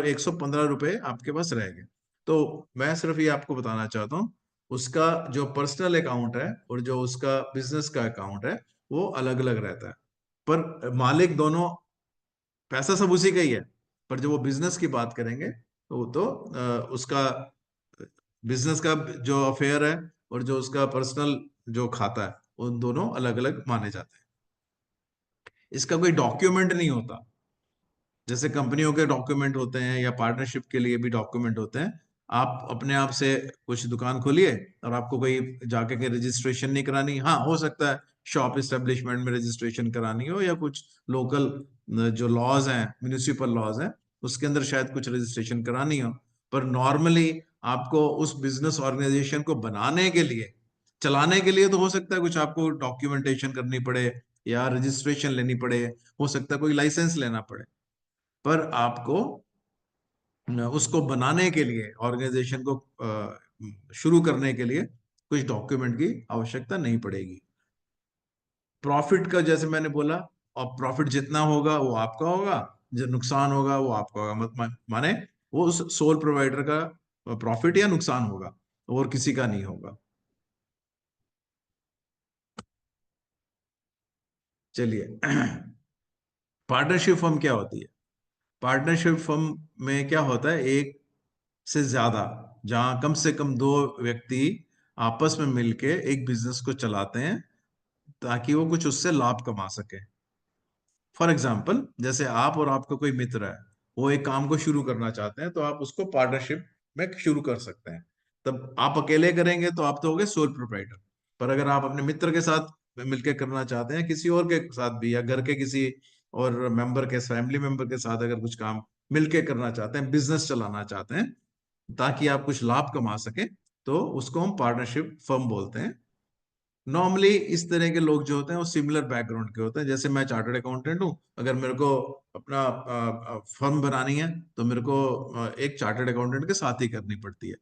115 रुपए आपके पास रहेंगे। तो मैं सिर्फ ये आपको बताना चाहता हूँ, उसका जो पर्सनल अकाउंट है और जो उसका बिजनेस का अकाउंट है वो अलग अलग रहता है, पर मालिक दोनों, पैसा सब उसी का ही है। पर जब वो बिजनेस की बात करेंगे तो उसका बिजनेस का जो अफेयर है और जो उसका पर्सनल जो खाता है, उन दोनों अलग अलग माने जाते हैं। इसका कोई डॉक्यूमेंट नहीं होता, जैसे कंपनियों के डॉक्यूमेंट होते हैं या पार्टनरशिप के लिए भी डॉक्यूमेंट होते हैं। आप अपने आप से कुछ दुकान खोलिए और आपको कोई जाके के रजिस्ट्रेशन नहीं करानी। हाँ, हो सकता है शॉप इस्टेब्लिशमेंट में रजिस्ट्रेशन करानी हो, या कुछ लोकल जो लॉज हैं, म्यूनिसिपल लॉज हैं, उसके अंदर शायद कुछ रजिस्ट्रेशन करानी हो। पर नॉर्मली आपको उस बिजनेस ऑर्गेनाइजेशन को बनाने के लिए, चलाने के लिए तो हो सकता है कुछ आपको डॉक्यूमेंटेशन करनी पड़े या रजिस्ट्रेशन लेनी पड़े, हो सकता है कोई लाइसेंस लेना पड़े, पर आपको उसको बनाने के लिए, ऑर्गेनाइजेशन को शुरू करने के लिए कुछ डॉक्यूमेंट की आवश्यकता नहीं पड़ेगी। प्रॉफिट का जैसे मैंने बोला, और प्रॉफिट जितना होगा वो आपका होगा, जो नुकसान होगा वो आपका होगा। माने वो उस सोल प्रोवाइडर का प्रॉफिट या नुकसान होगा, और किसी का नहीं होगा। चलिए, पार्टनरशिप फर्म क्या होती है? पार्टनरशिप फर्म में क्या होता है, एक से ज्यादा, जहां कम से कम दो व्यक्ति आपस में मिलके एक बिजनेस को चलाते हैं ताकि वो कुछ उससे लाभ कमा सके। फॉर एग्जाम्पल, जैसे आप और आपका कोई मित्र है, वो एक काम को शुरू करना चाहते हैं, तो आप उसको पार्टनरशिप में शुरू कर सकते हैं। तब आप अकेले करेंगे तो आप तो हो गए सोल प्रोप्राइटर। पर अगर आप अपने मित्र के साथ मिलकर करना चाहते हैं, किसी और के साथ भी, या घर के किसी और मेंबर के, फैमिली मेंबर के साथ अगर कुछ काम मिलके करना चाहते हैं, बिजनेस चलाना चाहते हैं ताकि आप कुछ लाभ कमा सके, तो उसको हम पार्टनरशिप फर्म बोलते हैं। नॉर्मली इस तरह के लोग जो होते हैं वो सिमिलर बैकग्राउंड के होते हैं। जैसे मैं चार्टर्ड अकाउंटेंट हूँ, अगर मेरे को अपना फर्म बनानी है तो मेरे को एक चार्टर्ड अकाउंटेंट के साथ ही करनी पड़ती है।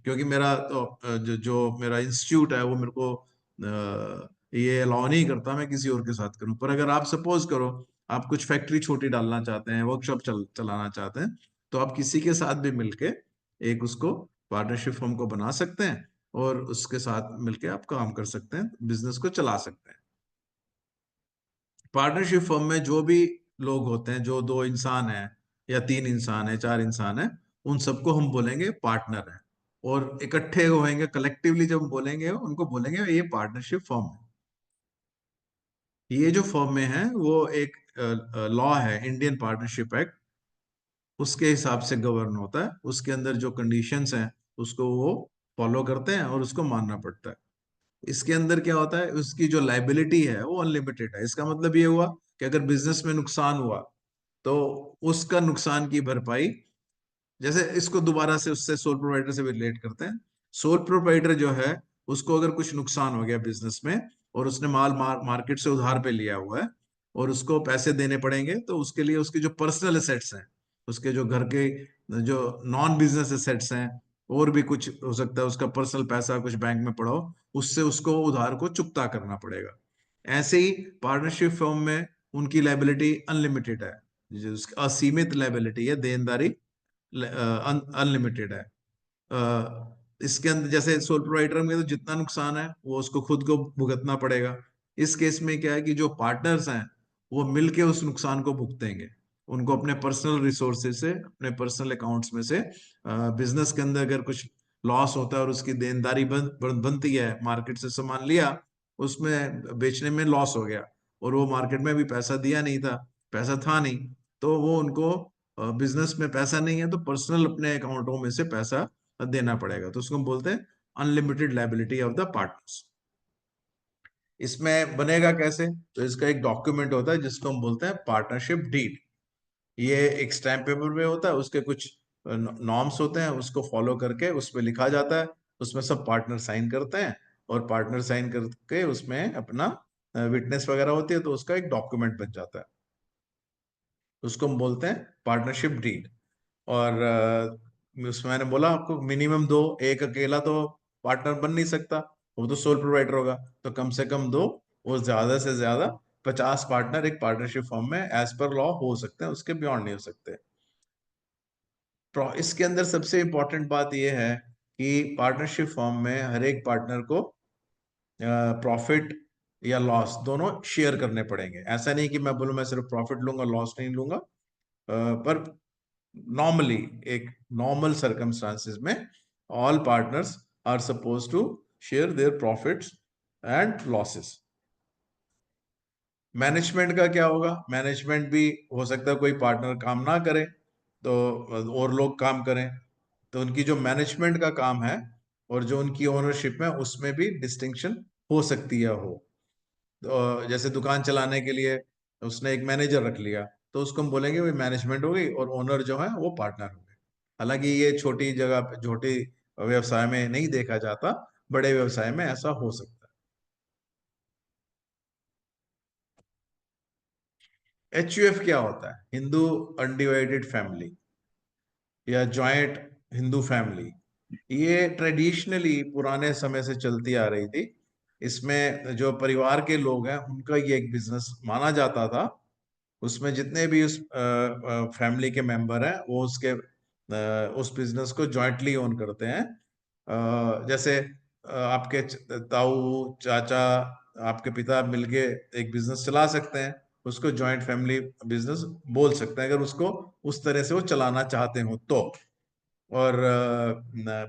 क्योंकि मेरा तो जो जो मेरा इंस्टीट्यूट है वो मेरे को ये अलाउ नहीं करता मैं किसी और के साथ करूं। पर अगर आप सपोज करो आप कुछ फैक्ट्री छोटी डालना चाहते हैं, वर्कशॉप चलाना चाहते हैं, तो आप किसी के साथ भी मिलके एक उसको पार्टनरशिप फर्म को बना सकते हैं और उसके साथ मिलके आप काम कर सकते हैं, बिजनेस को चला सकते हैं। पार्टनरशिप फर्म में जो भी लोग होते हैं, जो दो इंसान हैं या तीन इंसान है, चार इंसान है, उन सबको हम बोलेंगे पार्टनर है। और इकट्ठे होंगे, कलेक्टिवली जब बोलेंगे उनको बोलेंगे ये पार्टनरशिप फर्म है। ये जो फर्म में है वो एक लॉ है, इंडियन पार्टनरशिप एक्ट, उसके हिसाब से गवर्न होता है। उसके अंदर जो कंडीशंस हैं उसको वो फॉलो करते हैं और उसको मानना पड़ता है। इसके अंदर क्या होता है, उसकी जो लाइबिलिटी है वो अनलिमिटेड है। इसका मतलब ये हुआ कि अगर बिजनेस में नुकसान हुआ तो उसका नुकसान की भरपाई, जैसे इसको दोबारा से उससे सोल प्रोवाइडर से भी रिलेट करते हैं। सोल प्रोवाइडर जो है, उसको अगर कुछ नुकसान हो गया बिजनेस में और उसने माल मार्केट से उधार पे लिया हुआ है और उसको पैसे देने पड़ेंगे, तो उसके लिए उसके जो पर्सनल एसेट्स हैं, उसके जो घर के जो नॉन बिजनेस एसेट्स हैं, और भी कुछ हो सकता है, उसका पर्सनल पैसा कुछ बैंक में पड़ा हो, उससे उसको उधार को चुकता करना पड़ेगा। ऐसे ही पार्टनरशिप फर्म में उनकी लाइबिलिटी अनलिमिटेड है, जो असीमित लाइबिलिटी है, देनदारी अनलिमिटेड है। इसके अंदर जैसे सोल प्रोवाइडर में तो जितना नुकसान है वो उसको खुद को भुगतना पड़ेगा। इस केस में क्या है कि जो पार्टनर्स हैं वो मिलके उस नुकसान को भुगतेंगे। उनको अपने पर्सनल रिसोर्सेज से, अपने पर्सनल अकाउंट्स में से, बिजनेस के अंदर अगर कुछ लॉस होता है और उसकी देनदारी बनती है, मार्केट से सामान लिया, उसमें बेचने में लॉस हो गया और वो मार्केट में भी पैसा दिया नहीं था, पैसा था नहीं, तो वो उनको बिजनेस में पैसा नहीं है तो पर्सनल अपने अकाउंटों में से पैसा देना पड़ेगा। तो उसको हम बोलते हैं unlimited liability of the partners. इसमें बनेगा कैसे? तो इसका एक डॉक्यूमेंट होता है जिसको हम बोलते हैं पार्टनरशिप डीड। ये एक स्टैम्प पेपर में होता है, उसके कुछ नॉर्म्स होते हैं, उसको फॉलो करके उस पर लिखा जाता है, उसमें सब पार्टनर साइन करते हैं और पार्टनर साइन करके उसमें अपना विटनेस वगैरह होती है, तो उसका एक डॉक्यूमेंट बन जाता है। उसको हम बोलते हैं पार्टनरशिप डीड। और उसमें मैंने बोला आपको मिनिमम दो, एक अकेला तो पार्टनर बन नहीं सकता, वो तो सोल प्रोवाइडर होगा, तो कम से कम दो, वो ज्यादा से ज्यादा 50 पार्टनर एक पार्टनरशिप फॉर्म में एज पर लॉ हो सकते हैं, उसके बियॉन्ड नहीं हो सकते। इसके अंदर सबसे इंपॉर्टेंट बात यह है कि पार्टनरशिप फॉर्म में हर एक पार्टनर को प्रॉफिट या लॉस दोनों शेयर करने पड़ेंगे। ऐसा नहीं कि मैं बोलूं मैं सिर्फ प्रॉफिट लूंगा लॉस नहीं लूंगा, पर नॉर्मली एक नॉर्मल सर्कमस्टांसेस में all partners are suppose to share their profits and losses. Management का क्या होगा? मैनेजमेंट भी हो सकता है कोई पार्टनर काम ना करे तो और लोग काम करें, तो उनकी जो मैनेजमेंट का काम है और जो उनकी ओनरशिप है उसमें भी डिस्टिंक्शन हो सकती है। हो तो जैसे दुकान चलाने के लिए उसने एक मैनेजर रख लिया तो उसको हम बोलेंगे भाई मैनेजमेंट हो गई और ओनर जो है वो पार्टनर हो गए। हालांकि ये छोटी जगह पे छोटी व्यवसाय में नहीं देखा जाता, बड़े व्यवसाय में ऐसा हो सकता है। HUF क्या होता है? हिंदू अनडिवाइडेड फैमिली या जॉइंट हिंदू फैमिली। ये ट्रेडिशनली पुराने समय से चलती आ रही थी। इसमें जो परिवार के लोग हैं उनका ये एक बिजनेस माना जाता था। उसमें जितने भी उस फैमिली के मेंबर हैं वो उसके उस बिजनेस को जॉइंटली ओन करते हैं। जैसे आपके ताऊ चाचा आपके पिता मिलके एक बिजनेस चला सकते हैं, उसको जॉइंट फैमिली बिजनेस बोल सकते हैं अगर उसको उस तरह से वो चलाना चाहते हो तो। और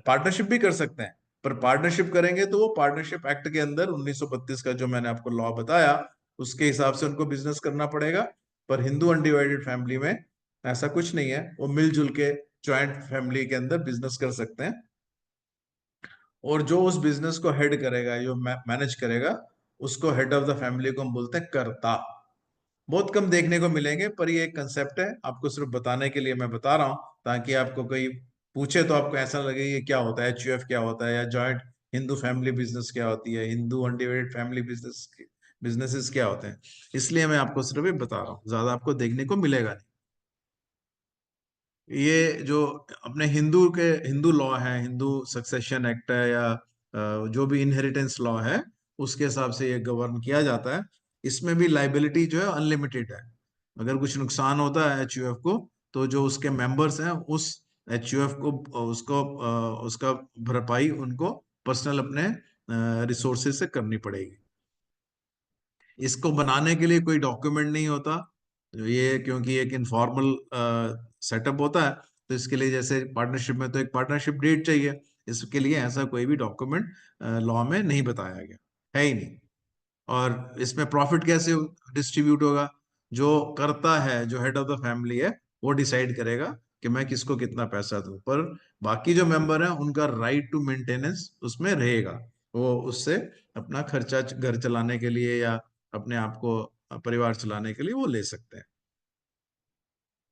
पार्टनरशिप भी कर सकते हैं, पर पार्टनरशिप करेंगे तो वो पार्टनरशिप एक्ट के अंदर 1932 का जो मैंने आपको लॉ बताया उसके हिसाब से उनको बिजनेस करना पड़ेगा। पर हिंदू अनडिवाइडेड फैमिली में ऐसा कुछ नहीं है, वो मिलजुल के ज्वाइंट फैमिली के अंदर बिजनेस कर सकते हैं। और जो उस बिजनेस को हेड करेगा, जो मैनेज करेगा, उसको हेड ऑफ द फैमिली को हम बोलते हैं कर्ता। बहुत कम देखने को मिलेंगे, पर ये एक कंसेप्ट है, आपको सिर्फ बताने के लिए मैं बता रहा हूँ ताकि आपको कोई पूछे तो आपको ऐसा लगे ये क्या होता है, HUF क्या होता है, या जॉइंट हिंदू फैमिली बिजनेस क्या होती है, हिंदू अनडिवाइडेड फैमिली बिजनेसेस क्या होते हैं। इसलिए मैं आपको सिर्फ ये बता रहा हूँ, ज्यादा आपको देखने को मिलेगा नहीं। ये जो अपने हिंदू लॉ है, हिंदू सक्सेशन एक्ट है, या जो भी इनहेरिटेंस लॉ है उसके हिसाब से ये गवर्न किया जाता है। इसमें भी लाइबिलिटी जो है अनलिमिटेड है। अगर कुछ नुकसान होता है HUF को तो जो उसके मेंबर्स हैं उस HUF को उसका भरपाई उनको पर्सनल अपने रिसोर्सेज से करनी पड़ेगी। इसको बनाने के लिए कोई डॉक्यूमेंट नहीं होता ये, क्योंकि एक इनफॉर्मल सेटअप होता है। तो इसके लिए जैसे पार्टनरशिप में तो एक पार्टनरशिप डेट चाहिए, इसके लिए ऐसा कोई भी डॉक्यूमेंट लॉ में नहीं बताया गया है ही नहीं। और इसमें प्रॉफिट कैसे डिस्ट्रीब्यूट होगा? जो करता है, जो हेड ऑफ द फैमिली है, वो डिसाइड करेगा कि मैं किसको कितना पैसा दूं, पर बाकी जो मेंबर हैं उनका राइट टू मेंटेनेंस उसमें रहेगा। वो उससे अपना खर्चा घर चलाने के लिए या अपने आप को परिवार चलाने के लिए वो ले सकते हैं।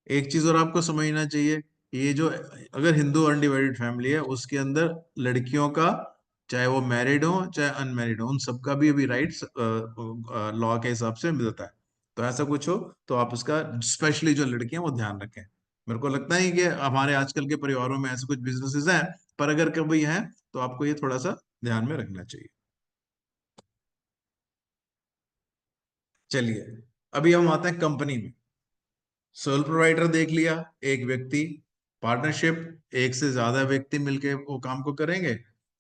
एक चीज और आपको समझना चाहिए, ये जो अगर हिंदू अनडिवाइडेड फैमिली है उसके अंदर लड़कियों का, चाहे वो मैरिड हो चाहे अनमैरिड हो, उन सबका भी अभी राइट्स लॉ के हिसाब से मिलता है। तो ऐसा कुछ हो तो आप उसका, स्पेशली जो लड़कियां, वो ध्यान रखें। मेरे को लगता है कि हमारे आजकल के परिवारों में ऐसे कुछ बिजनेसेस हैं, पर अगर कभी हैं तो आपको ये थोड़ा सा ध्यान में रखना चाहिए। चलिए, अभी हम आते हैं कंपनी में। सोल प्रोवाइडर देख लिया, एक व्यक्ति। पार्टनरशिप, एक से ज्यादा व्यक्ति मिलके वो काम को करेंगे।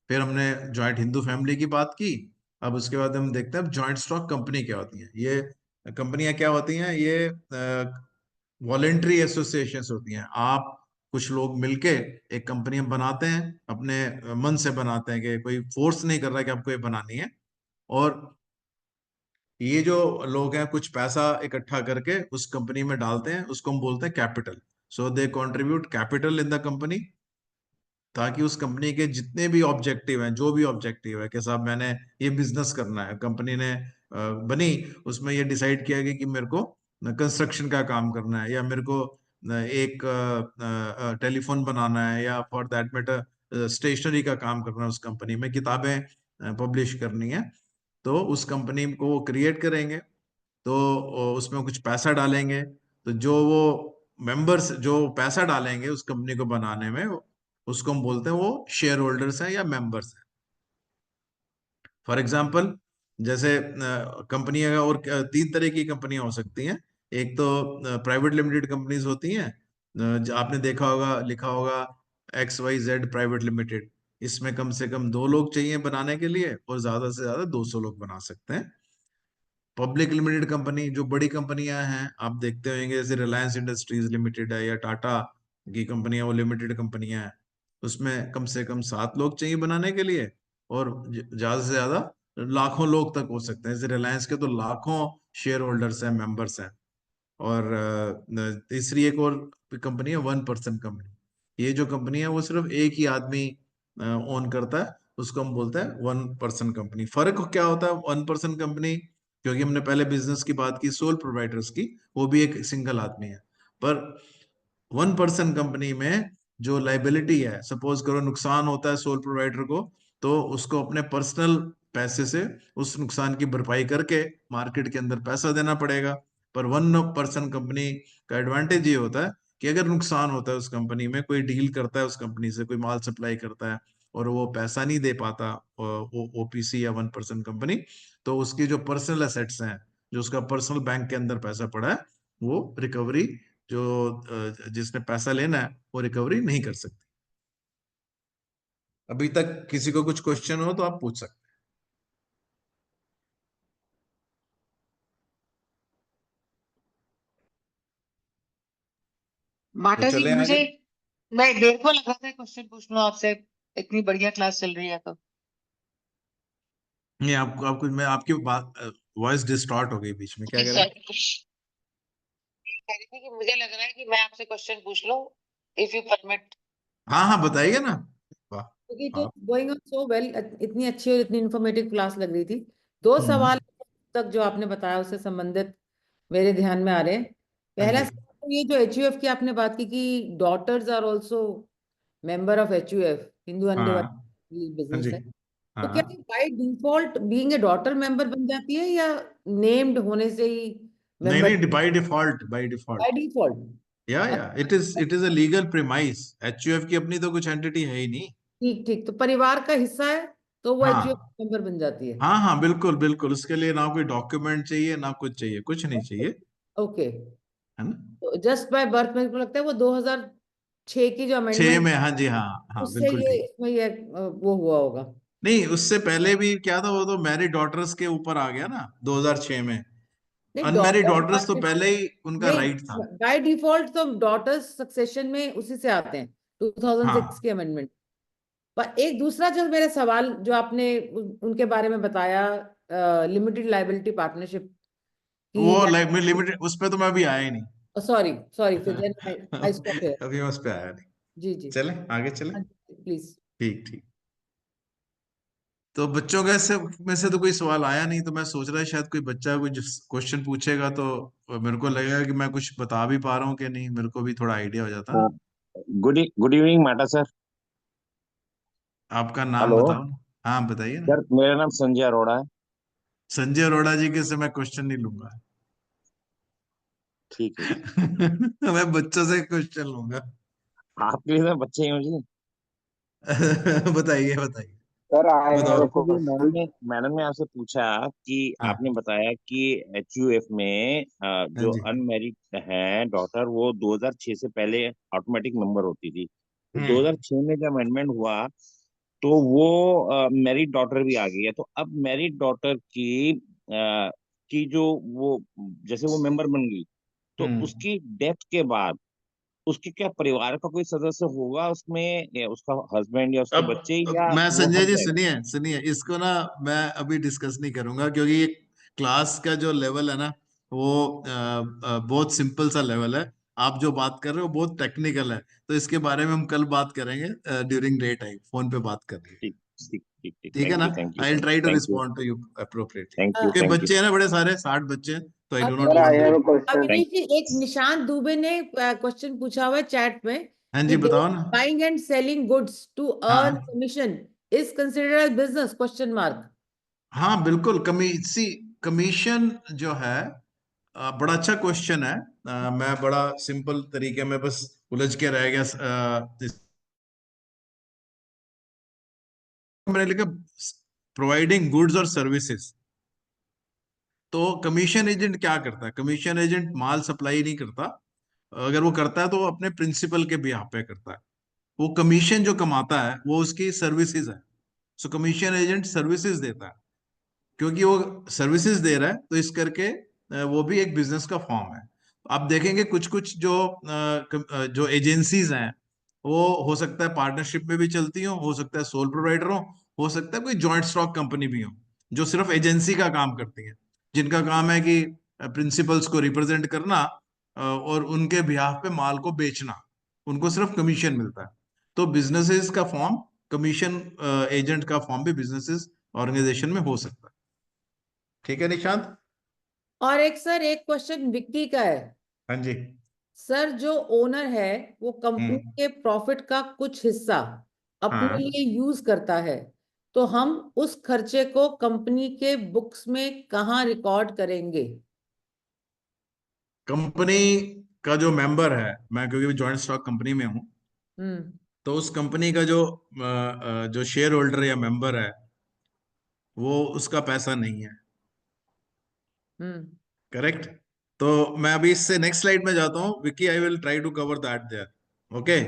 फिर हमने जॉइंट हिंदू फैमिली की बात की। अब उसके बाद हम देखते हैं जॉइंट स्टॉक कंपनी क्या होती है। ये कंपनियां क्या होती हैं? ये वॉलेंट्री एसोसिएशन होती हैं। आप कुछ लोग मिलके एक कंपनी बनाते हैं, अपने मन से बनाते हैं, कि कोई फोर्स नहीं कर रहा कि आपको ये बनानी है। और ये जो लोग हैं कुछ पैसा इकट्ठा करके उस कंपनी में डालते हैं, उसको हम बोलते हैं capital. So they contribute capital in the company, ताकि उस कंपनी के जितने भी ऑब्जेक्टिव हैं, जो भी ऑब्जेक्टिव है कि साहब मैंने ये बिजनेस करना है, कंपनी ने बनी, उसमें ये डिसाइड किया गया कि मेरे को कंस्ट्रक्शन का काम करना है, या मेरे को एक टेलीफोन बनाना है, या फॉर दैट मैटर स्टेशनरी का काम करना है, उस कंपनी में किताबें पब्लिश करनी है, तो उस कंपनी को वो क्रिएट करेंगे। तो उसमें कुछ पैसा डालेंगे, तो जो वो मेंबर्स जो पैसा डालेंगे उस कंपनी को बनाने में, उसको हम बोलते हैं वो शेयर होल्डर्स हैं या मेंबर्स हैं। फॉर एग्जांपल, जैसे कंपनी और तीन तरह की कंपनियां हो सकती हैं। एक तो प्राइवेट लिमिटेड कंपनीज होती हैं, आपने देखा होगा, लिखा होगा XYZ प्राइवेट लिमिटेड, इसमें कम से कम 2 लोग चाहिए बनाने के लिए और ज्यादा से ज्यादा 200 लोग बना सकते हैं। पब्लिक लिमिटेड कंपनी, जो बड़ी कंपनियां हैं आप देखते होंगे, जैसे रिलायंस इंडस्ट्रीज लिमिटेड है या टाटा की कंपनियां, वो लिमिटेड कंपनियां हैं, उसमें कम से कम 7 लोग चाहिए बनाने के लिए, और ज्यादा से ज्यादा लाखों लोग तक हो सकते हैं। जैसे रिलायंस के तो लाखों शेयर होल्डर्स हैं, मेंबर्स हैं। और तीसरी एक और कंपनी है 1% कंपनी। ये जो कंपनी है वो सिर्फ एक ही आदमी ओन करता है, उसको हम बोलते हैं 1% कंपनी। फर्क क्या होता है 1% कंपनी, क्योंकि हमने पहले बिजनेस की बात की सोल प्रोवाइडर्स की, वो भी एक सिंगल आदमी है। पर 1% कंपनी में जो लाइबिलिटी है, सपोज करो नुकसान होता है सोल प्रोवाइडर को, तो उसको अपने पर्सनल पैसे से उस नुकसान की भरपाई करके मार्केट के अंदर पैसा देना पड़ेगा। पर 1% कंपनी का एडवांटेज ये होता है कि अगर नुकसान होता है उस कंपनी में, कोई डील करता है उस कंपनी से, कोई माल सप्लाई करता है और वो पैसा नहीं दे पाता OPC या 1% कंपनी, तो उसकी जो पर्सनल एसेट्स हैं, जो उसका पर्सनल बैंक के अंदर पैसा पड़ा है, वो रिकवरी, जो जिसने पैसा लेना है वो रिकवरी नहीं कर सकती। अभी तक किसी को कुछ क्वेश्चन हो तो आप पूछ सकते हैं। तो माता जी चले मुझे, आगे। मैं देर को लगा था क्वेश्चन पूछ लूं आपसे, इतनी बढ़िया क्लास चल रही है तो। नहीं, आपको आपको मैं आपकी बात, वॉइस डिस्टॉर्ट हो गई बीच में, क्या कह रहे हैं? सॉरी, कह रही थी कि मुझे लग रहा है कि मैं आपसे क्वेश्चन पूछ लूं, इफ यू परमिट। हाँ हाँ, बताइए ना। वाह। क्योंकि जो हाँ। गोइंग ऑन सो वेल, इतनी अच्छी और इतनी इन्फॉर्मेटिव क्लास लग रही थी। 2 सवाल तक जो आपने बताया उससे संबंधित मेरे ध्यान में आ रहे हैं। हाँ पहला जी। सवाल तो ये जो HUF की आपने बात की कि daughters are also member of HUF, Hindu अन्य हाँ हाँ बिजनेस जी। है, तो क्या हाँ, by default being a daughter member बन जाती है या नेम्ड होने से ही नहीं मेंबर नहीं, by default, by by default. Default? Yeah it is a legal premise. HUF की अपनी तो कुछ एंटिटी है ही नहीं। ठीक ठीक, तो परिवार का हिस्सा है तो वो HUF हाँ मेंबर बन जाती है। हाँ हाँ, बिल्कुल बिल्कुल, उसके लिए ना कोई डॉक्यूमेंट चाहिए ना कुछ चाहिए, कुछ नहीं चाहिए, ओके, है ना। तो जस्ट बाय बर्थ मेरे को लगता है वो 2006 की जो 6 अमेंडमेंट, में, हाँ जी, हाँ हाँ, उससे बिल्कुल ये ठीक। इसमें ये वो हुआ होगा। नहीं, उससे पहले भी क्या था, वो तो मैरिड डॉटर्स के ऊपर आ गया ना 2006 में। नहीं अनमैरिड डॉटर डॉटर्स तो पहले ही उनका नहीं, राइट था। बाय डिफॉल्ट तो डॉटर्स सक्सेशन में उसी से आते हैं, 2006 हाँ, की अमेंडमेंट। पर एक दूसरा जो मेरा सवाल जो आपने उनके बारे में बताया, लिमिटेड लाइबिलिटी पार्टनरशिप की, वो लाइक में लिमिटेड, उस पे तो मैं अभी आया ही नहीं। सॉरी सॉरी, फिर देन आई स्टॉप हियर। अभी मैं उस पे आया नहीं। जी जी, चले आगे चले। हाँ प्लीज। ठीक ठीक। तो बच्चों के से में से तो कोई सवाल आया नहीं, तो मैं सोच रहा शायद कोई बच्चा कोई क्वेश्चन पूछेगा तो मेरे को लगेगा कि मैं कुछ बता भी पा रहा हूँ कि नहीं, मेरे को भी थोड़ा आइडिया हो जाता ना। गुड इवनिंग माटा सर। आपका नाम हेलो बताओ ना। हाँ, बताइए ना। सर, मेरा नाम संजय अरोड़ा है। संजय अरोड़ा जी के से मैं क्वेश्चन नहीं लूंगा। ठीक है जी। मैं बच्चों से क्वेश्चन लूंगा। आपके लिए तो बच्चे ही हो जी। बताइए बताइए। सर आई हैव बताओ। क्योंकि मैडम ने आपसे पूछा कि आपने हाँ बताया कि HUF में हाँ जो जी। अनमैरिड है डॉटर, वो 2006 से पहले ऑटोमेटिक मेंबर होती थी। तो हम्म 2006 में जब अमेंडमेंट हुआ तो वो मैरिड डॉटर भी आ गई है। तो अब मैरिड डॉटर की जो वो, जैसे वो मेंबर बन गई, तो हम्म। उसकी डेथ के बाद उसके क्या परिवार का कोई सदस्य होगा उसमें, या उसका हस्बैंड या उसके बच्चे, अब या मैं, वो संजय हट जी जाएगा? सुनिए सुनिए, इसको ना मैं अभी डिस्कस नहीं करूंगा, क्योंकि ये क्लास का जो लेवल है ना, वो बहुत सिंपल सा लेवल है। आप जो बात कर रहे हो बहुत टेक्निकल है, तो इसके बारे में हम कल बात करेंगे, ड्यूरिंग डे टाइम फोन पे बात करेंगे। ठीक ठीक ठीक ठीक। ठीक है ना। Thank you I will sir, try to thank you, respond to you appropriately, thank you, क्योंकि थैंक यू। बच्चे हैं ना बड़े सारे, 60 बच्चे हैं, तो I do not sir, want to. Avinash ji, एक निशांत दुबे ने क्वेश्चन पूछा हुआ है चैट में हाँ कि जी, बताओ ना। Buying and selling goods to earn हाँ commission is considered as business, question mark. हाँ, बिल्कुल। कमीशन जो है, बड़ा अच्छा क्वेश्चन है। मैं बड़ा सिंपल तरीके में बस उलझ के रह गया। मैंने लिखा प्रोवाइडिंग गुड्स और सर्विसेज। तो कमीशन एजेंट क्या करता है? कमीशन एजेंट माल सप्लाई नहीं करता, अगर वो करता है तो वो अपने प्रिंसिपल के बिहाफ पे करता है। वो कमीशन जो कमाता है वो उसकी सर्विसेज है। सो कमीशन एजेंट सर्विसेज देता है, क्योंकि वो सर्विसेज दे रहा है तो इस करके वो भी एक बिजनेस का फॉर्म है। आप देखेंगे कुछ कुछ जो एजेंसीज हैं, वो हो सकता है पार्टनरशिप में भी चलती हो सकता है सोल प्रोवाइडर हो सकता है कोई जॉइंट स्टॉक कंपनी भी हो, जो सिर्फ एजेंसी का काम करती है, जिनका काम है कि प्रिंसिपल्स को रिप्रेजेंट करना और उनके बिहाफ पे माल को बेचना, उनको सिर्फ कमीशन मिलता है। तो बिजनेसेस का फॉर्म, कमीशन एजेंट का फॉर्म भी बिजनेसेस ऑर्गेनाइजेशन में हो सकता है। ठीक है निशांत? और एक सर, एक क्वेश्चन विक्की का है। हाँ जी। सर, जो ओनर है वो कंपनी के प्रॉफिट का कुछ हिस्सा अपने हाँ, लिए यूज करता है, तो हम उस खर्चे को कंपनी के बुक्स में कहाँ रिकॉर्ड करेंगे? कंपनी का जो मेंबर है, मैं क्योंकि जॉइंट स्टॉक कंपनी में हूँ, हम्म। तो उस कंपनी का जो शेयर होल्डर या मेंबर है, वो उसका पैसा नहीं है। हम्म। करेक्ट। तो मैं अभी इससे नेक्स्ट स्लाइड में जाता हूँ Vicky, I will try to cover that there. Okay.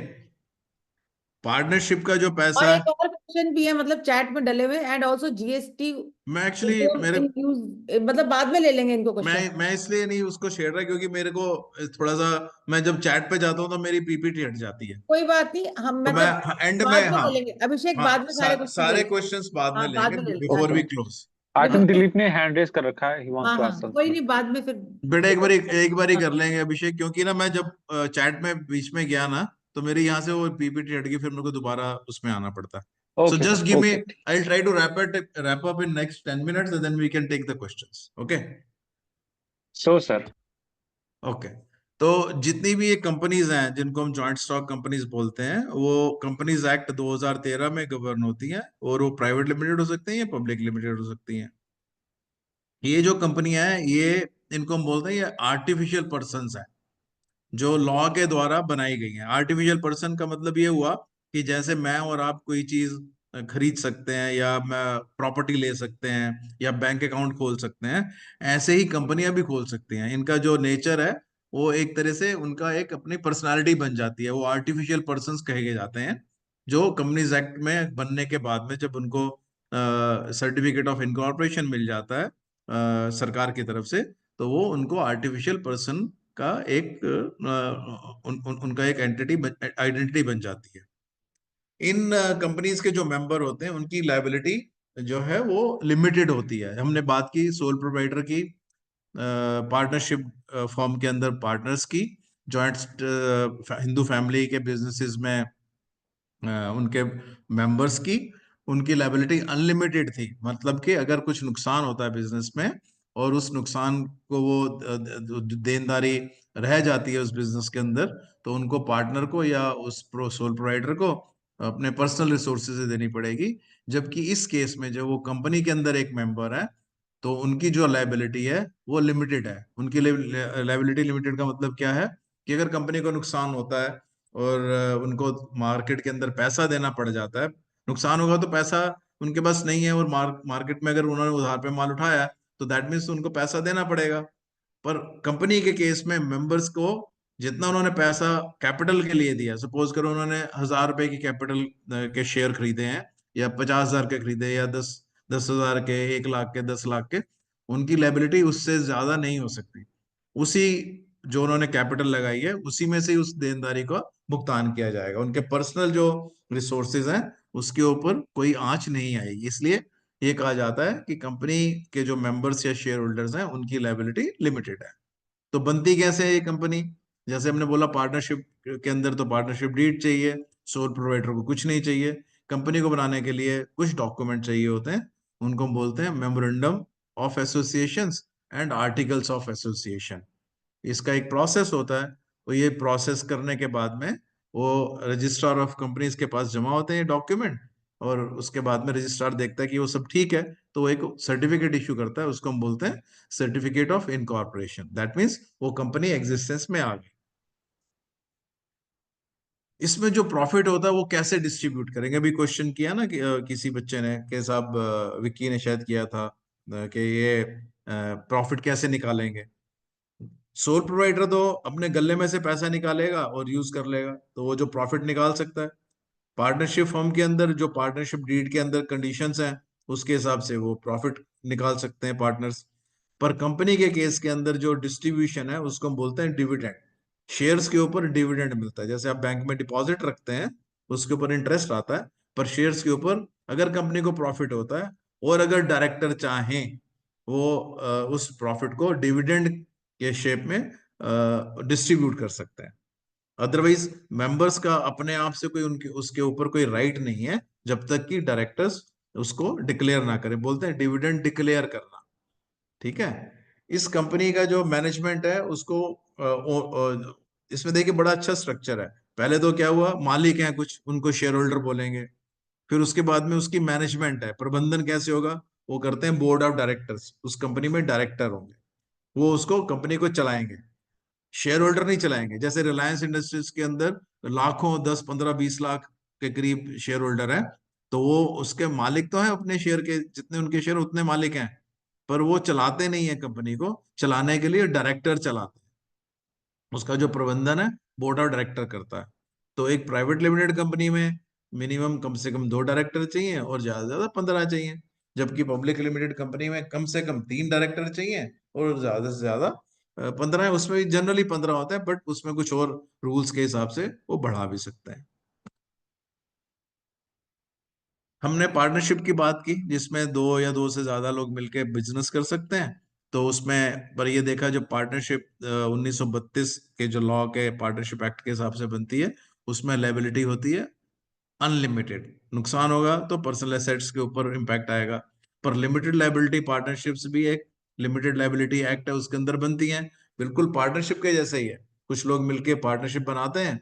Partnership का जो और पैसा है, एक और क्वेश्चन भी है, मतलब चैट में डले हुए, एंड ऑल्सो जीएसटी मैं एक्चुअली मेरे इन यूज, मतलब बाद में ले लेंगे इनको क्वेश्चन। मैं इसलिए नहीं उसको शेयर रहा क्योंकि मेरे को थोड़ा सा, मैं जब चैट पे जाता हूँ तो मेरी पीपीटी हट जाती है। कोई बात नहीं, हम तो मैं मतलब एंड में, बाद में हाँ, ले लेंगे अभिषेक, हाँ, बाद में सारे क्वेश्चन ले सारे लेंगे। क्वेश्चंस बाद में हाँ, बाद लेंगे में ले लेंगे, बिफोर हाँ। We close. I think because, Dilip ने हैंड रेज कर रखा है, ही वांट्स हाँ टू हाँ, आस्क कोई समथिंग। नहीं, बाद में फिर। बेटा एक बार ही कर लेंगे अभिषेक, क्योंकि ना मैं जब चैट में बीच में गया ना, तो मेरी यहाँ से वो पीपीटी हट गई, फिर मेरे को दोबारा उसमें आना पड़ता है। So okay just sir, give me, okay. I try to wrap up in next 10 minutes and then we can take the questions. Okay. So sir, okay. तो जितनी भी ये कंपनीज हैं जिनको हम जॉइंट स्टॉक कंपनीज बोलते हैं, वो कंपनीज एक्ट 2013 में गवर्न होती हैं, और वो प्राइवेट लिमिटेड हो सकती हैं या पब्लिक लिमिटेड हो सकती हैं। ये जो कंपनियां हैं, ये इनको हम बोलते हैं ये आर्टिफिशियल पर्सन्स हैं, जो लॉ के द्वारा बनाई गई हैं। आर्टिफिशियल पर्सन का मतलब ये हुआ कि जैसे मैं और आप कोई चीज खरीद सकते हैं, या मैं प्रॉपर्टी ले सकते हैं, या बैंक अकाउंट खोल सकते हैं, ऐसे ही कंपनियां भी खोल सकती हैं। इनका जो नेचर है, वो एक तरह से उनका एक अपनी पर्सनालिटी बन जाती है। वो आर्टिफिशियल पर्सन्स कहे जाते हैं, जो कंपनीज एक्ट में बनने के बाद में जब उनको सर्टिफिकेट ऑफ इनकॉर्पोरेशन मिल जाता है सरकार की तरफ से, तो वो उनको आर्टिफिशियल पर्सन का एक उनका एक आइडेंटिटी बन जाती है। इन कंपनीज के जो मेंबर होते हैं, उनकी लायबिलिटी जो है वो लिमिटेड होती है। हमने बात की सोल प्रोवाइडर की, पार्टनरशिप फॉर्म के अंदर पार्टनर्स की, जॉइंट हिंदू फैमिली के बिजनेसेस में उनके मेंबर्स की, उनकी लायबिलिटी अनलिमिटेड थी। मतलब कि अगर कुछ नुकसान होता है बिजनेस में, और उस नुकसान को वो देनदारी रह जाती है उस बिजनेस के अंदर, तो उनको पार्टनर को या उस सोल प्रोवाइडर को अपने पर्सनल रिसोर्सेज से देनी पड़ेगी। जबकि इस केस में जो वो कंपनी के अंदर एक मेंबर है, तो उनकी जो लायबिलिटी है वो लिमिटेड है। उनकी लायबिलिटी लिमिटेड का मतलब क्या है कि अगर कंपनी को नुकसान होता है और उनको मार्केट के अंदर पैसा देना पड़ जाता है, नुकसान होगा तो पैसा उनके पास नहीं है, और मार्केट में अगर उन्होंने उधार पे माल उठाया तो दैट मीन्स उनको पैसा देना पड़ेगा। पर कंपनी के केस में मेंबर्स को जितना उन्होंने पैसा कैपिटल के लिए दिया, सपोज करो उन्होंने 1,000 रुपए की कैपिटल के शेयर खरीदे हैं, या 50,000 के खरीदे, या 10,000 के, 1 लाख के, 10 लाख के, उनकी लायबिलिटी उससे ज्यादा नहीं हो सकती। उसी जो उन्होंने कैपिटल लगाई है, उसी में से उस देनदारी का भुगतान किया जाएगा। उनके पर्सनल जो रिसोर्सेज हैं उसके ऊपर कोई आंच नहीं आएगी। इसलिए ये कहा जाता है कि कंपनी के जो मेंबर्स या शेयर होल्डर्स हैं, उनकी लायबिलिटी लिमिटेड है। तो बनती कैसे है ये कंपनी? जैसे हमने बोला, पार्टनरशिप के अंदर तो पार्टनरशिप डीड चाहिए, सोल प्रोवाइडर को कुछ नहीं चाहिए। कंपनी को बनाने के लिए कुछ डॉक्यूमेंट चाहिए होते हैं, उनको हम बोलते हैं memorandum of association and articles of association. इसका एक प्रोसेस होता है, तो ये प्रोसेस करने के बाद में वो रजिस्ट्रार ऑफ कंपनीज के पास जमा होते हैं डॉक्यूमेंट, और उसके बाद में रजिस्ट्रार देखता है कि वो सब ठीक है, तो वो एक सर्टिफिकेट इशू करता है, उसको हम बोलते हैं certificate of incorporation. That means वो कंपनी एग्जिस्टेंस में आ गई। इसमें जो प्रॉफिट होता है वो कैसे डिस्ट्रीब्यूट करेंगे? अभी क्वेश्चन किया ना कि किसी बच्चे ने, कि साहब विक्की ने शायद किया था, कि ये प्रॉफिट कैसे निकालेंगे। सोल प्रोप्राइटर तो अपने गले में से पैसा निकालेगा और यूज कर लेगा, तो वो जो प्रॉफिट निकाल सकता है। पार्टनरशिप फर्म के अंदर जो पार्टनरशिप डीड के अंदर कंडीशंस हैं उसके हिसाब से वो प्रॉफिट निकाल सकते हैं पार्टनर्स। पर कंपनी के केस के अंदर जो डिस्ट्रीब्यूशन है उसको हम बोलते हैं डिविडेंड। शेयर्स के ऊपर डिविडेंड मिलता है, जैसे आप बैंक में डिपॉजिट रखते हैं उसके ऊपर इंटरेस्ट आता है, पर शेयर्स के ऊपर अगर कंपनी को प्रॉफिट होता है और अगर डायरेक्टर चाहें वो उस प्रॉफिट को डिविडेंड के शेप में डिस्ट्रीब्यूट कर सकते हैं। अदरवाइज मेंबर्स का अपने आप से कोई उनके उसके ऊपर कोई राइट नहीं है जब तक कि डायरेक्टर्स उसको डिक्लेयर ना करें, बोलते हैं डिविडेंड डिक्लेयर करना। ठीक है। इस कंपनी का जो मैनेजमेंट है उसको इसमें देखिए बड़ा अच्छा स्ट्रक्चर है। पहले तो क्या हुआ, मालिक हैं कुछ, उनको शेयर होल्डर बोलेंगे। फिर उसके बाद में उसकी मैनेजमेंट है, प्रबंधन कैसे होगा, वो करते हैं बोर्ड ऑफ डायरेक्टर्स, उस कंपनी में डायरेक्टर होंगे, वो उसको कंपनी को चलाएंगे, शेयर होल्डर नहीं चलाएंगे। जैसे रिलायंस इंडस्ट्रीज के अंदर लाखों 10 15 20 लाख के करीब शेयर होल्डर है, तो वो उसके मालिक तो हैं अपने शेयर के, जितने उनके शेयर उतने मालिक हैं, पर वो चलाते नहीं है कंपनी को। चलाने के लिए डायरेक्टर चलाते हैं, उसका जो प्रबंधन है बोर्ड ऑफ डायरेक्टर करता है। तो एक प्राइवेट लिमिटेड कंपनी में मिनिमम कम से कम 2 डायरेक्टर चाहिए और ज्यादा से ज्यादा 15 चाहिए, जबकि पब्लिक लिमिटेड कंपनी में कम से कम 3 डायरेक्टर चाहिए और ज्यादा से ज्यादा 15 है। उसमें जनरली 15 होता है, बट उसमें कुछ और रूल्स के हिसाब से वो बढ़ा भी सकते हैं। हमने पार्टनरशिप की बात की जिसमें 2 या 2 से ज्यादा लोग मिलकर बिजनेस कर सकते हैं। तो उसमें पर ये देखा, जो पार्टनरशिप 1932 के जो लॉ के पार्टनरशिप एक्ट के हिसाब से बनती है, उसमें लायबिलिटी होती है अनलिमिटेड। नुकसान होगा तो पर्सनल एसेट्स के ऊपर इम्पैक्ट आएगा। पर लिमिटेड लायबिलिटी पार्टनरशिप्स भी एक लिमिटेड लायबिलिटी एक्ट है, उसके अंदर बनती हैं, बिल्कुल पार्टनरशिप के जैसे ही है। कुछ लोग मिलके पार्टनरशिप बनाते हैं,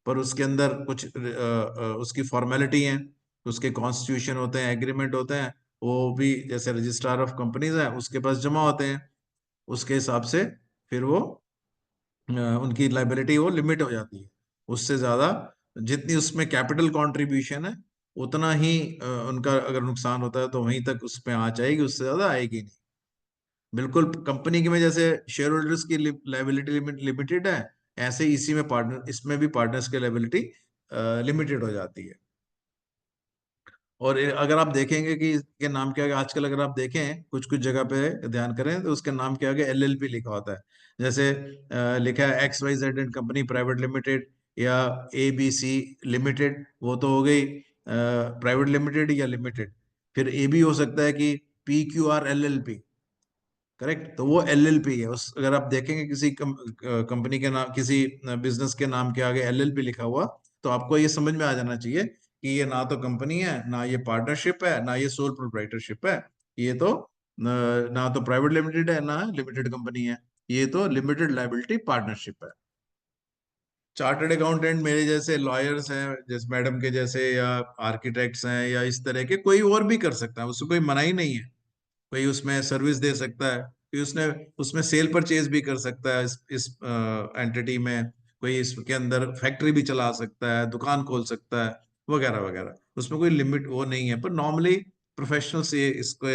पर उसके अंदर कुछ उसकी फॉर्मेलिटी है, उसके कॉन्स्टिट्यूशन होते हैं, एग्रीमेंट होते हैं, वो भी जैसे रजिस्ट्रार ऑफ कंपनीज है उसके पास जमा होते हैं। उसके हिसाब से फिर वो उनकी लाइबिलिटी वो लिमिट हो जाती है। उससे ज्यादा जितनी उसमें कैपिटल कंट्रीब्यूशन है उतना ही उनका अगर नुकसान होता है तो वहीं तक उसमें आ जाएगी, उससे ज्यादा आएगी नहीं। बिल्कुल कंपनी की में जैसे शेयर होल्डर्स की लाइबिलिटी लिमिटेड है, ऐसे ही इसी में पार्टनर इसमें भी पार्टनर्स की लाइबिलिटी लिमिटेड हो जाती है। और अगर आप देखेंगे कि इसके नाम के आगे आजकल अगर आप देखें कुछ कुछ जगह पे ध्यान करें तो उसके नाम के आगे एलएलपी लिखा होता है। जैसे लिखा है XYZ and company private limited या ABC लिमिटेड, वो तो हो गई प्राइवेट लिमिटेड या लिमिटेड। फिर ए भी हो सकता है कि PQRLLP, करेक्ट, तो वो LLP है। उस अगर आप देखेंगे किसी कंपनी के नाम, किसी बिजनेस के नाम के आगे LLP लिखा हुआ, तो आपको ये समझ में आ जाना चाहिए कि ये ना तो कंपनी है, ना ये पार्टनरशिप है, ना ये सोल प्रोप्राइटरशिप है। ये तो ना तो प्राइवेट लिमिटेड है ना लिमिटेड कंपनी है, ये तो लिमिटेड लायबिलिटी पार्टनरशिप है। चार्टर्ड अकाउंटेंट मेरे जैसे लॉयर्स हैं, जैसे मैडम के जैसे, या आर्किटेक्ट्स हैं, या इस तरह के कोई और भी कर सकता है, उससे कोई मनाही नहीं है। कोई उसमें सर्विस दे सकता है, कोई उसने उसमें सेल परचेज भी कर सकता है, इस एंटिटी में कोई इसके अंदर फैक्ट्री भी चला सकता है, दुकान खोल सकता है, वगैरह वगैरह। उसमें कोई लिमिट वो नहीं है, पर नॉर्मली प्रोफेशनल से इसको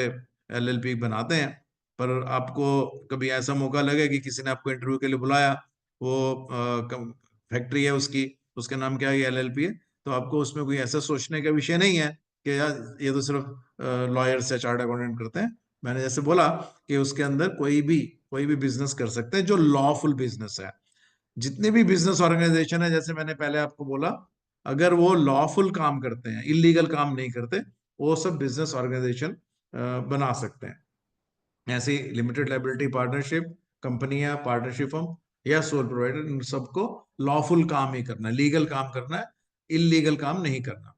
LLP बनाते हैं। पर आपको कभी ऐसा मौका लगे कि किसी ने आपको इंटरव्यू के लिए बुलाया, वो फैक्ट्री है उसकी, उसके नाम क्या है LLP है, तो आपको उसमें कोई ऐसा सोचने का विषय नहीं है कि यार ये तो सिर्फ लॉयर्स या चार्ट अकाउंटेंट करते हैं। मैंने जैसे बोला कि उसके अंदर कोई भी बिजनेस कर सकते हैं जो लॉफुल बिजनेस है। जितने भी बिजनेस ऑर्गेनाइजेशन है, जैसे मैंने पहले आपको बोला, अगर वो लॉफुल काम करते हैं, इलीगल काम नहीं करते, वो सब बिजनेस ऑर्गेनाइजेशन बना सकते हैं। ऐसी लिमिटेड लायबिलिटी पार्टनरशिप कंपनियां, पार्टनरशिप फर्म या सोल प्रोवाइडर, इन सबको लॉफुल काम ही करना है, लीगल काम करना है, इलीगल काम नहीं करना।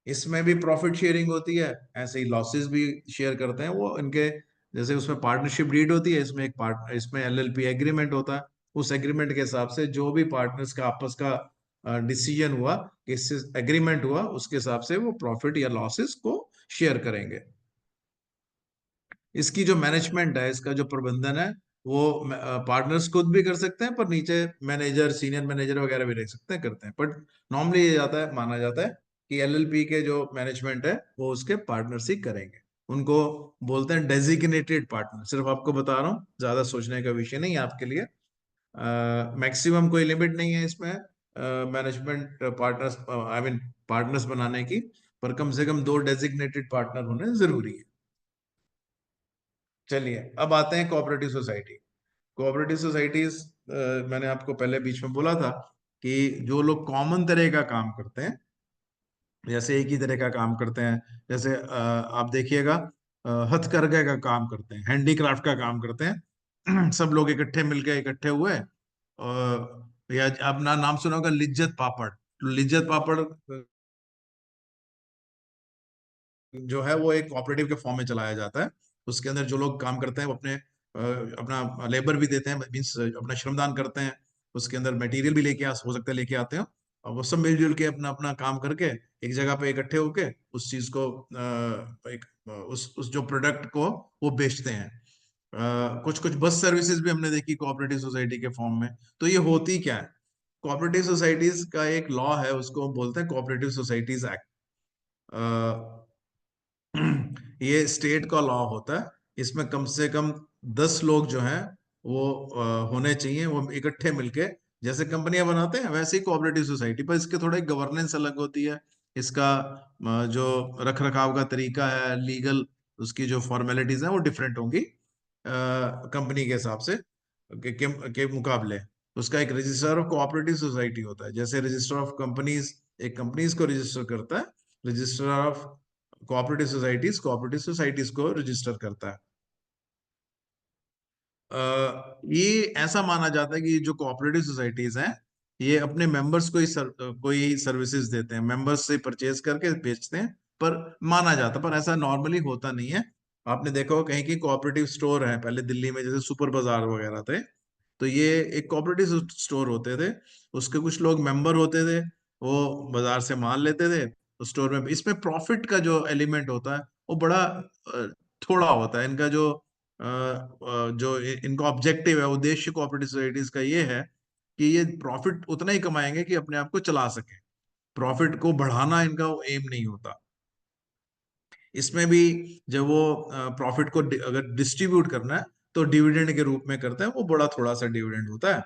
इसमें भी प्रॉफिट शेयरिंग होती है, ऐसे ही लॉसेस भी शेयर करते हैं वो इनके। जैसे उसमें पार्टनरशिप डीड होती है, इसमें इसमें LLP एग्रीमेंट होता है। उस एग्रीमेंट के हिसाब से जो भी पार्टनर्स का आपस का डिसीजन हुआ, इससे एग्रीमेंट हुआ, उसके हिसाब से वो प्रॉफिट या लॉसेस को शेयर करेंगे। इसकी जो मैनेजमेंट है, इसका जो प्रबंधन है, वो पार्टनर्स खुद भी कर सकते हैं, पर नीचे मैनेजर, सीनियर मैनेजर वगैरह भी रह सकते हैं, करते हैं। बट नॉर्मली ये जाता है, माना जाता है कि LLP के जो मैनेजमेंट है वो उसके पार्टनर्स ही करेंगे। उनको बोलते हैं डेजिग्नेटेड पार्टनर। सिर्फ आपको बता रहा हूँ, ज्यादा सोचने का विषय नहीं है आपके लिए। मैक्सिमम कोई लिमिट नहीं है इसमें management partners, I mean partners बनाने की, पर कम से कम 2 डेजिग्नेटेड पार्टनर होने जरूरी है। चलिए अब आते हैं कोऑपरेटिव सोसाइटी। कोऑपरेटिव सोसाइटीज, मैंने आपको पहले बीच में बोला था कि जो लोग कॉमन तरह का काम करते हैं, जैसे एक ही तरह का काम करते हैं, जैसे आप देखिएगा हथकरघा का काम करते हैं, हैंडीक्राफ्ट का काम करते हैं सब लोग इकट्ठे मिलके इकट्ठे हुए, या अपना नाम सुना होगा लिज्जत पापड़। तो लिज्जत पापड़ जो है वो एक कोऑपरेटिव के फॉर्म में चलाया जाता है। उसके अंदर जो लोग काम करते हैं वो अपना लेबर भी देते हैं, मीन्स अपना श्रमदान करते हैं। उसके अंदर मटेरियल भी लेके हो सकता है लेके आते हो, और वो सब मिलजुल के अपना अपना काम करके एक जगह पे इकट्ठे होके उस चीज को उस जो प्रोडक्ट को वो बेचते हैं। कुछ कुछ बस सर्विसेज भी हमने देखी कोऑपरेटिव सोसाइटी के फॉर्म में। तो ये होती क्या है? कोऑपरेटिव सोसाइटीज का एक लॉ है, उसको बोलते हैं कोऑपरेटिव सोसाइटीज एक्ट। ये स्टेट का लॉ होता है। इसमें कम से कम 10 लोग जो हैं वो होने चाहिए, वो इकट्ठे मिलके, जैसे कंपनियां बनाते हैं वैसे ही कोऑपरेटिव सोसाइटी, पर इसके थोड़ा गवर्नेंस अलग होती है। इसका जो रख रखाव का तरीका है, लीगल उसकी जो फॉर्मेलिटीज हैं वो डिफरेंट होंगी कंपनी के हिसाब से के मुकाबले। उसका एक रजिस्टर ऑफ कोऑपरेटिव सोसाइटी होता है, जैसे रजिस्टर ऑफ कंपनीज एक कंपनीज को रजिस्टर करता है, रजिस्टर ऑफ कोऑपरेटिव सोसाइटीज को रजिस्टर करता है। ये ऐसा माना जाता है कि जो कोऑपरेटिव सोसाइटीज हैं ये अपने मेंबर्स को ही कोई सर्विसेज देते हैं, मेंबर्स से परचेज करके बेचते हैं, पर माना जाता, पर ऐसा नॉर्मली होता नहीं है। आपने देखा हो कहीं की कोऑपरेटिव स्टोर है, पहले दिल्ली में जैसे सुपर बाजार वगैरह थे, तो ये एक कोऑपरेटिव स्टोर होते थे, उसके कुछ लोग मेंबर होते थे, वो बाजार से माल लेते थे उस स्टोर में। इसमें प्रॉफिट का जो एलिमेंट होता है वो बड़ा थोड़ा होता है। इनका जो इनका ऑब्जेक्टिव है, उद्देश्य कोऑपरेटिव सोसाइटीज का ये है कि ये प्रॉफिट उतना ही कमाएंगे कि अपने आप को चला सके, प्रॉफिट को बढ़ाना इनका एम नहीं होता। इसमें भी जब वो प्रॉफिट को अगर डिस्ट्रीब्यूट करना है तो डिविडेंड के रूप में करते हैं, वो बड़ा थोड़ा सा डिविडेंड होता है।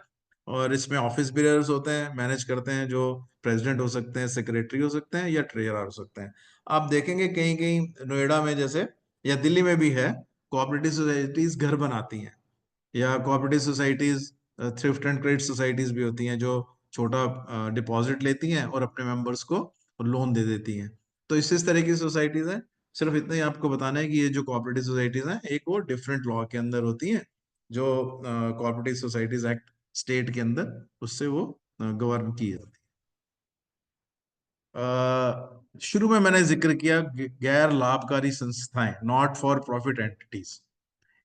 और इसमें ऑफिस बेयरर्स होते हैं, मैनेज करते हैं, जो प्रेसिडेंट हो सकते हैं, सेक्रेटरी हो सकते हैं, या ट्रेजरर हो सकते हैं। आप देखेंगे कहीं कहीं नोएडा में जैसे, या दिल्ली में भी है, कोऑपरेटिव सोसाइटीज घर बनाती हैं, या cooperative societies thrift and credit societies भी होती हैं, जो छोटा डिपॉजिट लेती हैं और अपने मेंबर्स को लोन दे देती हैं। तो इस तरह की सोसाइटीज हैं। सिर्फ इतना ही आपको बताना है कि ये जो कोऑपरेटिव सोसाइटीज हैं एक वो डिफरेंट लॉ के अंदर होती हैं, जो कोऑपरेटिव सोसाइटीज एक्ट स्टेट के अंदर उससे वो गवर्न की जाती है। शुरू में मैंने जिक्र किया गैर लाभकारी संस्थाएं, नॉट फॉर प्रॉफिट एंटिटीज।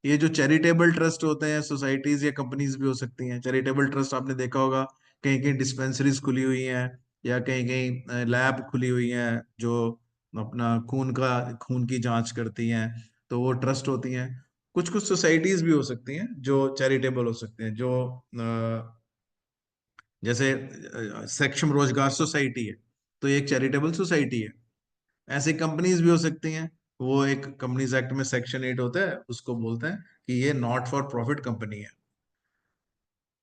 ये जो चैरिटेबल ट्रस्ट होते हैं, सोसाइटीज या कंपनीज भी हो सकती हैं। चैरिटेबल ट्रस्ट आपने देखा होगा कहीं कहीं डिस्पेंसरीज खुली हुई हैं, या कहीं कहीं लैब खुली हुई हैं जो अपना खून की जांच करती हैं, तो वो ट्रस्ट होती हैं। कुछ कुछ सोसाइटीज भी हो सकती हैं जो चैरिटेबल हो सकते हैं, जो जैसे सक्षम रोजगार सोसाइटी है, तो ये एक चैरिटेबल सोसाइटी है। ऐसी कंपनीज भी हो सकती हैं, वो एक कंपनीज एक्ट में सेक्शन 8 होता है, उसको बोलते हैं कि ये नॉट फॉर प्रॉफिट कंपनी है।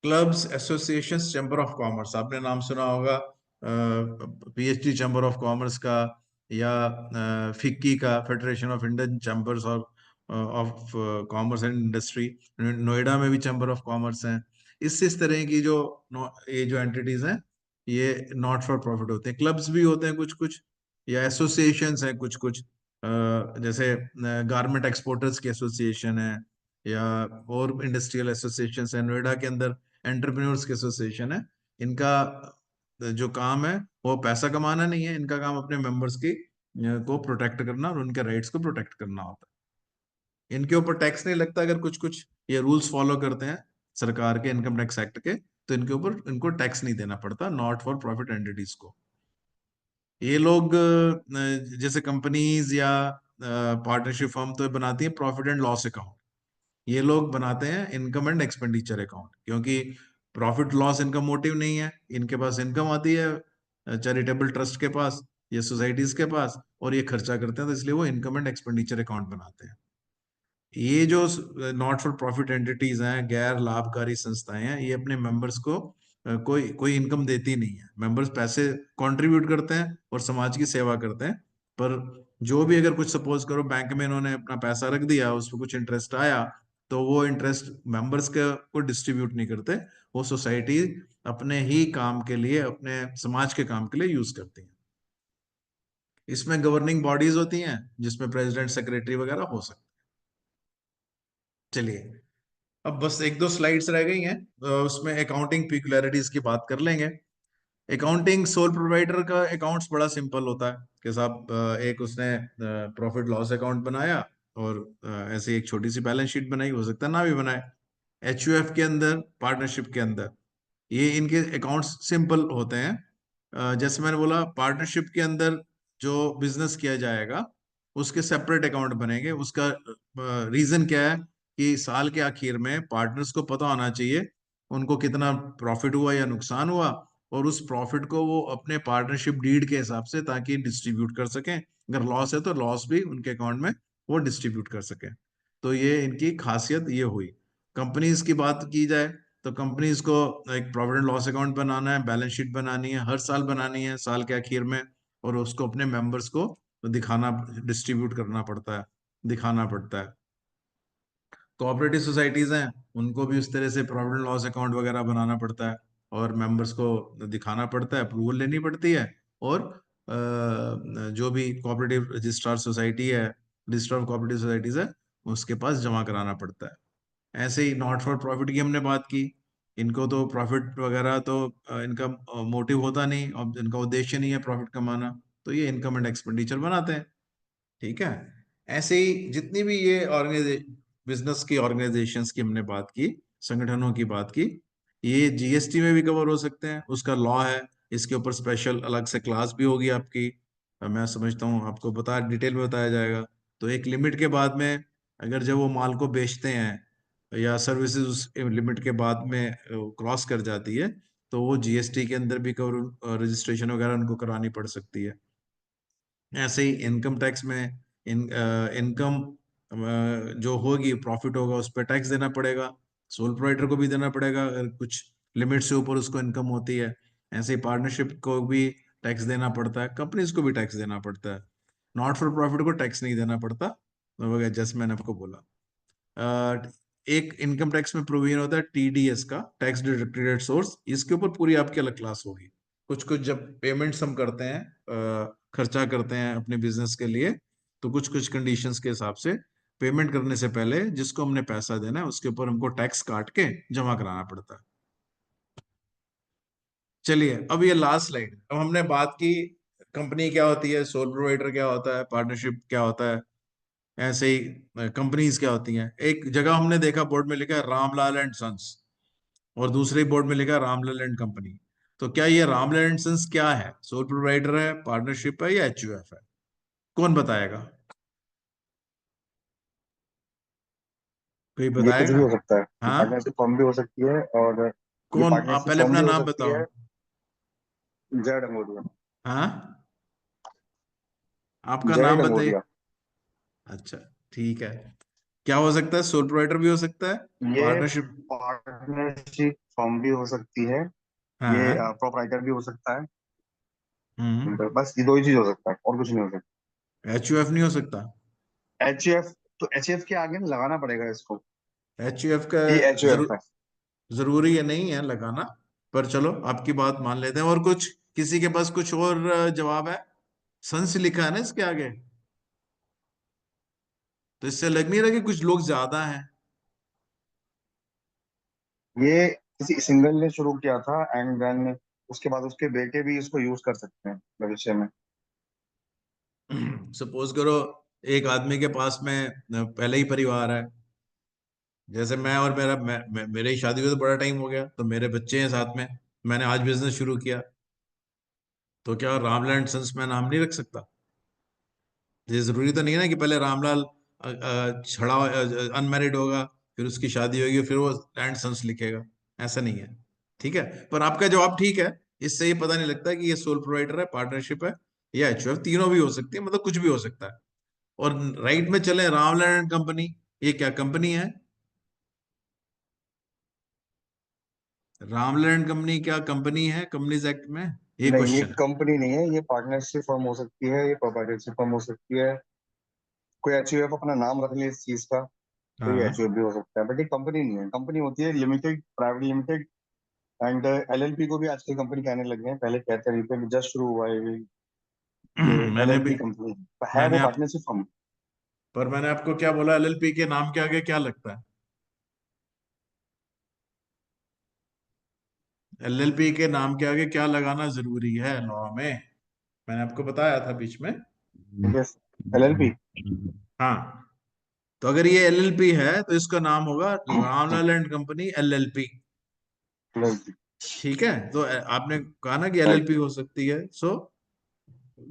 Clubs, association, chamber of commerce, आपने नाम सुना होगा पीएचडी चैम्बर ऑफ कॉमर्स का, या फिक्की का, federation of Indian chambers of commerce and industry. Noida में भी चैम्बर ऑफ कॉमर्स हैं। इस तरह की ये जो एंटिटीज हैं ये नॉट फॉर प्रॉफिट होते हैं। क्लब्स भी होते हैं कुछ कुछ, या एसोसिएशंस हैं कुछ कुछ, जैसे गारमेंट एक्सपोर्टर्स की एसोसिएशन है, या और इंडस्ट्रियल एसोसिएशन है। नोएडा के अंदर एंटरप्रेन्योर्स की एसोसिएशन है। इनका जो काम है वो पैसा कमाना नहीं है, इनका काम अपने मेंबर्स की को प्रोटेक्ट करना और उनके राइट्स को प्रोटेक्ट करना होता है। इनके ऊपर टैक्स नहीं लगता, अगर कुछ कुछ ये रूल्स फॉलो करते हैं सरकार के इनकम टैक्स एक्ट के, तो इनके ऊपर इनको टैक्स नहीं देना पड़ता नॉट फॉर प्रॉफिट एंटिटीज को। ये लोग जैसे कंपनीज या पार्टनरशिप फर्म तो बनाती है प्रॉफिट एंड लॉस अकाउंट, ये लोग बनाते हैं इनकम एंड एक्सपेंडिचर अकाउंट, क्योंकि प्रॉफिट लॉस इनका मोटिव नहीं है, इनके पास इनकम आती है चैरिटेबल ट्रस्ट के पास, ये सोसाइटीज के पास, और ये खर्चा करते हैं, तो इसलिए वो इनकम एंड एक्सपेंडिचर अकाउंट बनाते हैं। ये जो नॉट फॉर प्रॉफिट एंटिटीज हैं, गैर लाभकारी संस्थाएं हैं, ये अपने मेंबर्स को कोई इनकम देती नहीं है। मेंबर्स पैसे कंट्रीब्यूट करते हैं और समाज की सेवा करते हैं, पर जो भी, अगर कुछ सपोज करो बैंक में इन्होंने अपना पैसा रख दिया, उस पर कुछ इंटरेस्ट आया, तो वो इंटरेस्ट मेंबर्स को डिस्ट्रीब्यूट नहीं करते, वो सोसाइटी अपने ही काम के लिए, अपने समाज के काम के लिए यूज करती है। इसमें गवर्निंग बॉडीज होती हैं, जिसमें प्रेसिडेंट, सेक्रेटरी वगैरह हो सकते हैं। चलिए, अब बस एक दो स्लाइड्स रह गई हैं, उसमें अकाउंटिंग पिक्युलरिटीज की बात कर लेंगे। अकाउंटिंग सोल प्रोवाइडर का अकाउंट्स बड़ा सिंपल होता है कि साहब, एक उसने प्रॉफिट लॉस अकाउंट बनाया, और ऐसे एक छोटी सी बैलेंस शीट बनाई, हो सकता है ना भी बनाए। एचयूएफ के अंदर, पार्टनरशिप के अंदर, ये इनके अकाउंट्स सिंपल होते हैं। जैसे मैंने बोला, पार्टनरशिप के अंदर जो बिजनेस किया जाएगा उसके सेपरेट अकाउंट बनेंगे। उसका रीजन क्या है कि साल के आखिर में पार्टनर्स को पता होना चाहिए उनको कितना प्रॉफिट हुआ या नुकसान हुआ, और उस प्रॉफिट को वो अपने पार्टनरशिप डीड के हिसाब से, ताकि डिस्ट्रीब्यूट कर सकें। अगर लॉस है तो लॉस भी उनके अकाउंट में वो डिस्ट्रीब्यूट कर सकें। तो ये इनकी खासियत ये हुई। कंपनीज की बात की जाए तो कंपनीज को एक प्रॉफिट एंड लॉस अकाउंट बनाना है, बैलेंस शीट बनानी है, हर साल बनानी है, साल के आखिर में, और उसको अपने मेंबर्स को दिखाना, डिस्ट्रीब्यूट करना पड़ता है, दिखाना पड़ता है। कोऑपरेटिव सोसाइटीज हैं, उनको भी उस तरह से प्रॉफिट एंड लॉस अकाउंट वगैरह बनाना पड़ता है, और मेंबर्स को दिखाना पड़ता है, अप्रूवल लेनी पड़ती है, और जो भी कोऑपरेटिव रजिस्ट्रार सोसाइटी है, रजिस्ट्रार ऑफ कोऑपरेटिव सोसाइटीज है, उसके पास जमा कराना पड़ता है। ऐसे ही नॉट फॉर प्रॉफिट की हमने बात की। इनको तो प्रॉफिट वगैरह तो इनका मोटिव होता नहीं, और इनका उद्देश्य नहीं है प्रॉफिट कमाना, तो ये इनकम एंड एक्सपेंडिचर बनाते हैं। ठीक है। ऐसे ही जितनी भी ये बिजनेस की ऑर्गेनाइजेशंस की हमने बात की, संगठनों की बात की, ये जीएसटी में भी कवर हो सकते हैं, उसका लॉ है, इसके ऊपर स्पेशल अलग से क्लास भी होगी आपकी। मैं समझता हूँ आपको डिटेल में बताया जाएगा। तो एक लिमिट के बाद में, अगर जब वो माल को बेचते हैं या सर्विसेज उस लिमिट के बाद में क्रॉस कर जाती है, तो वो जीएसटी के अंदर भी कवर, रजिस्ट्रेशन वगैरह उनको करानी पड़ सकती है। ऐसे ही इनकम टैक्स में, इनकम जो होगी, प्रॉफिट होगा, उस पर टैक्स देना पड़ेगा। सोल प्रोवाइडर को भी देना पड़ेगा अगर कुछ लिमिट से ऊपर उसको इनकम होती है। ऐसे ही पार्टनरशिप को भी टैक्स देना पड़ता है, कंपनीज को भी टैक्स देना पड़ता है। नॉट फॉर प्रॉफिट को टैक्स नहीं देना पड़ता, जैसे मैंने आपको बोला। एक इनकम टैक्स में प्रोविजन होता है टीडीएस का, टैक्स डिडक्टेड सोर्स। इसके ऊपर पूरी आपकी अलग क्लास होगी। कुछ कुछ जब पेमेंट्स हम करते हैं, खर्चा करते हैं अपने बिजनेस के लिए, तो कुछ कुछ कंडीशंस के हिसाब से पेमेंट करने से पहले जिसको हमने पैसा देना है उसके ऊपर हमको टैक्स काट के जमा कराना पड़ता है। चलिए, अब ये लास्ट स्लाइड। अब हमने बात की कंपनी क्या होती है, सोल प्रोवाइडर क्या होता है, पार्टनरशिप क्या होता है, ऐसे ही कंपनीज क्या होती हैं। एक जगह हमने देखा बोर्ड में लिखा है रामलाल एंड सन्स, और दूसरे बोर्ड में लिखा है रामलाल एंड कंपनी। तो क्या ये रामलाल एंड सन्स क्या है? सोल प्रोवाइडर है, पार्टनरशिप है, या एचयूएफ है? कौन बताएगा? कोई ये कुछ बताएगा? भी हो सकता है, हाँ, पार्टनरशिप फॉर्म भी हो सकती है, और ये कौन? आप पार्टनरशिप पहले फॉर्म अपना भी हो नाम सकती बताओ। है। जय डंगोरिया। हाँ, आपका जय नाम बताइए। डंगोरिया। अच्छा, ठीक है। क्या हो सकता है? सोल प्रोवाइडर भी हो सकता है, ये पार्टनरशिप। पार्टनरशिप फॉर्म भी हो सकती है, हाँ, ये हाँ। प्रोप्राइटर भी हो सकता है। हम्म। बस ये दो ही चीज हो सकता है, और कुछ नहीं हो सकता। एचयूएफ नहीं हो सकता? एचयूएफ, तो एचयूएफ के आगे लगाना पड़ेगा इसको, एचयूएफ का ये एचयूएफ है। जरूरी है नहीं है लगाना, पर चलो आपकी बात मान लेते हैं। और कुछ, किसी के पास कुछ और जवाब है? संस लिखा है ना इसके आगे, तो इससे लग नहीं रहा कि कुछ लोग ज्यादा हैं। ये किसी सिंगल ने शुरू किया था, एंड देन उसके बाद उसके बेटे भी इसको यूज कर सकते हैं भविष्य में। सपोज करो एक आदमी के पास में पहले ही परिवार है, जैसे मैं, और मेरे ही शादी हुए तो बड़ा टाइम हो गया, तो मेरे बच्चे हैं साथ में, मैंने आज बिजनेस शुरू किया, तो क्या रामलाल एंड सन्स मैं नाम नहीं रख सकता? ये जरूरी तो नहीं है ना कि पहले रामलाल छड़ा अनमैरिड होगा, फिर उसकी शादी होगी, फिर वो एंड सन्स लिखेगा। ऐसा नहीं है। ठीक है, पर आपका जवाब ठीक है। इससे ये पता नहीं लगता कि ये सोल प्रोवाइडर है, पार्टनरशिप है, या HUF, तीनों भी हो सकती है, मतलब कुछ भी हो सकता है। और राइट में चले रामलैंड एंड कंपनी, ये क्या कंपनी है? रामलैंड कंपनी क्या कंपनी है कंपनीज एक्ट में? ये नहीं, ये क्वेश्चन है। कंपनी नहीं है, ये पार्टनरशिप फर्म हो सकती है, ये प्रोप्राइटरशिप फर्म हो सकती है, कोई HUF अपना नाम रख ले इस चीज का, तो ये हाँ HUF भी हो सकता है, बट ये कंपनी नहीं है। कंपनी होती है limited, private limited and LLP को भी आजकल कंपनी कहने लगे हैं, पहले कहते रहे थे, जस्ट शुरू हुआ है ये मैंने भी LLP कंपनी है, मैंने वो आप पार्टनरशिप फर्म। पर मैंने आपको क्या बोला, LLP के नाम के आगे क्या लगता है? LLP के नाम के आगे क्या लगाना जरूरी है लॉ में? मैंने आपको बताया था बीच में। Yes, LLP। हाँ, तो अगर ये LLP है तो इसका नाम होगा रामलाल एंड कंपनी LLP। ठीक है, तो आपने कहा ना कि LLP हो सकती है, सो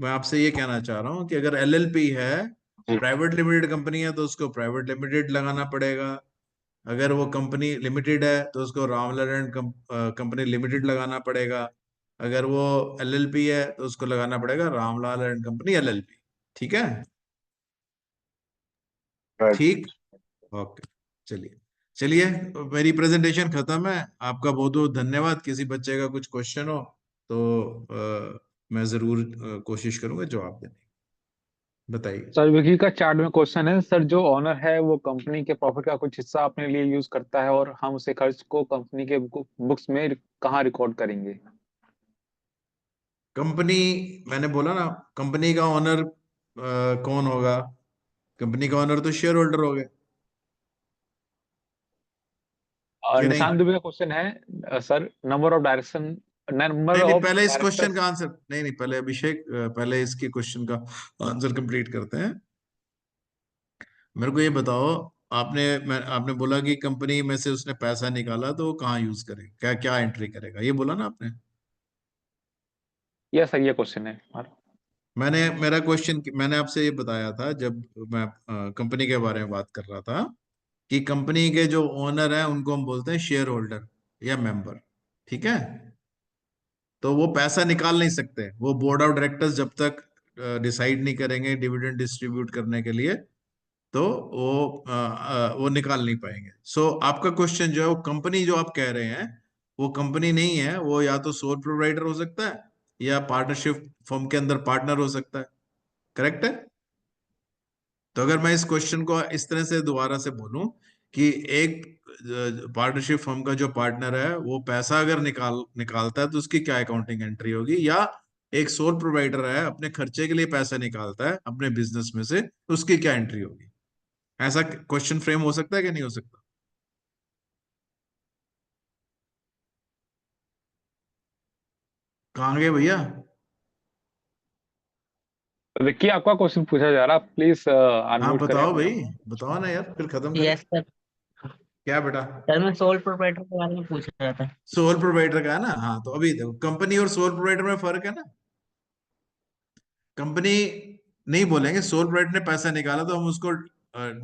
मैं आपसे ये कहना चाह रहा हूँ कि अगर LLP है, प्राइवेट लिमिटेड कंपनी है, तो उसको प्राइवेट लिमिटेड लगाना पड़ेगा। अगर वो कंपनी लिमिटेड है तो उसको रामलाल एंड कंपनी लिमिटेड लगाना पड़ेगा। अगर वो LLP है तो उसको लगाना पड़ेगा रामलाल एंड कंपनी LLP। ठीक है, ठीक, ओके। चलिए चलिए, मेरी प्रेजेंटेशन खत्म है। आपका बहुत बहुत धन्यवाद। किसी बच्चे का कुछ क्वेश्चन हो तो मैं जरूर कोशिश करूंगा जवाब देने की। बताइए। सर विकी का चार्ट में क्वेश्चन है सर, जो ओनर है वो कंपनी के प्रॉफिट का कुछ हिस्सा अपने लिए यूज करता है और हम उसे खर्च को कंपनी के बुक्स में कहाँ रिकॉर्ड करेंगे? कंपनी, मैंने बोला ना, कंपनी का ओनर कौन होगा? कंपनी का ओनर तो शेयर होल्डर हो गए, और कि नहीं? निशांत दुबे का क्वेश्चन है सर, नंबर नहीं नहीं, ऑफ पहले इस क्वेश्चन का डायरेक्टर्स। आंसर, नहीं नहीं, पहले अभिषेक, पहले इसके क्वेश्चन का आंसर कंप्लीट करते हैं। मेरे को ये बताओ, आपने बोला कि कंपनी में से उसने पैसा निकाला तो वो कहाँ यूज करेगा, क्या क्या एंट्री करेगा, ये बोला ना आपने? यस सर, ये क्वेश्चन है हमारा। मेरा क्वेश्चन, मैंने आपसे ये बताया था जब मैं कंपनी के बारे में बात कर रहा था, कि कंपनी के जो ओनर हैं उनको हम बोलते हैं शेयर होल्डर या मेंबर। ठीक है, तो वो पैसा निकाल नहीं सकते, वो बोर्ड ऑफ डायरेक्टर्स जब तक डिसाइड नहीं करेंगे डिविडेंड डिस्ट्रीब्यूट करने के लिए, तो वो निकाल नहीं पाएंगे। सो आपका क्वेश्चन जो है, वो कंपनी जो आप कह रहे हैं वो कंपनी नहीं है, वो या तो सोल प्रोप्राइटर हो सकता है या पार्टनरशिप फर्म के अंदर पार्टनर हो सकता है। करेक्ट है? तो अगर मैं इस क्वेश्चन को इस तरह से दोबारा से बोलूं कि एक पार्टनरशिप फर्म का जो पार्टनर है वो पैसा अगर निकालता है तो उसकी क्या अकाउंटिंग एंट्री होगी, या एक सोल प्रोवाइडर है अपने खर्चे के लिए पैसा निकालता है अपने बिजनेस में से, तो उसकी क्या एंट्री होगी? ऐसा क्वेश्चन फ्रेम हो सकता है कि नहीं हो सकता? कहाँ गए भैया? विक्की, आपका क्वेश्चन पूछा जा रहा है, प्लीज हाँ अनम्यूट करें बताओ अपने भाई, आप को। बताओ ना यार, फिर खत्म करें। Yes sir. क्या बेटा? सर मैं सोल प्रोप्राइटर के बारे में पूछ रहा था। सोल प्रोवाइडर का है ना? हाँ, तो अभी देखो, कंपनी और सोल प्रोवाइडर में फर्क है ना। कंपनी नहीं बोलेंगे सोल प्रोवाइडर ने पैसा निकाला तो हम उसको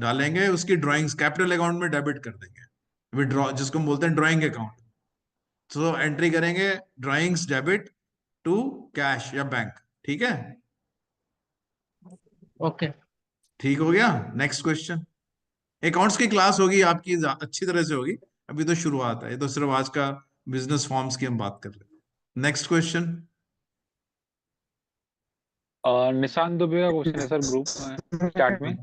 डालेंगे उसकी ड्राइंग्स कैपिटल अकाउंट में डेबिट कर देंगे, विड्रॉ जिसको हम बोलते हैं ड्राइंग अकाउंट। तो एंट्री करेंगे ड्राइंग्स डेबिट टू कैश या बैंक। ठीक है, ओके। ठीक हो गया। Next question. अकाउंट्स की क्लास होगी आपकी, अच्छी तरह से होगी। अभी तो शुरुआत है, ये तो सिर्फ आज का बिजनेस फॉर्म्स की हम बात कर रहे हैं। Next question. निशांत दुबे का क्वेश्चन है सर, ग्रुप चैट में।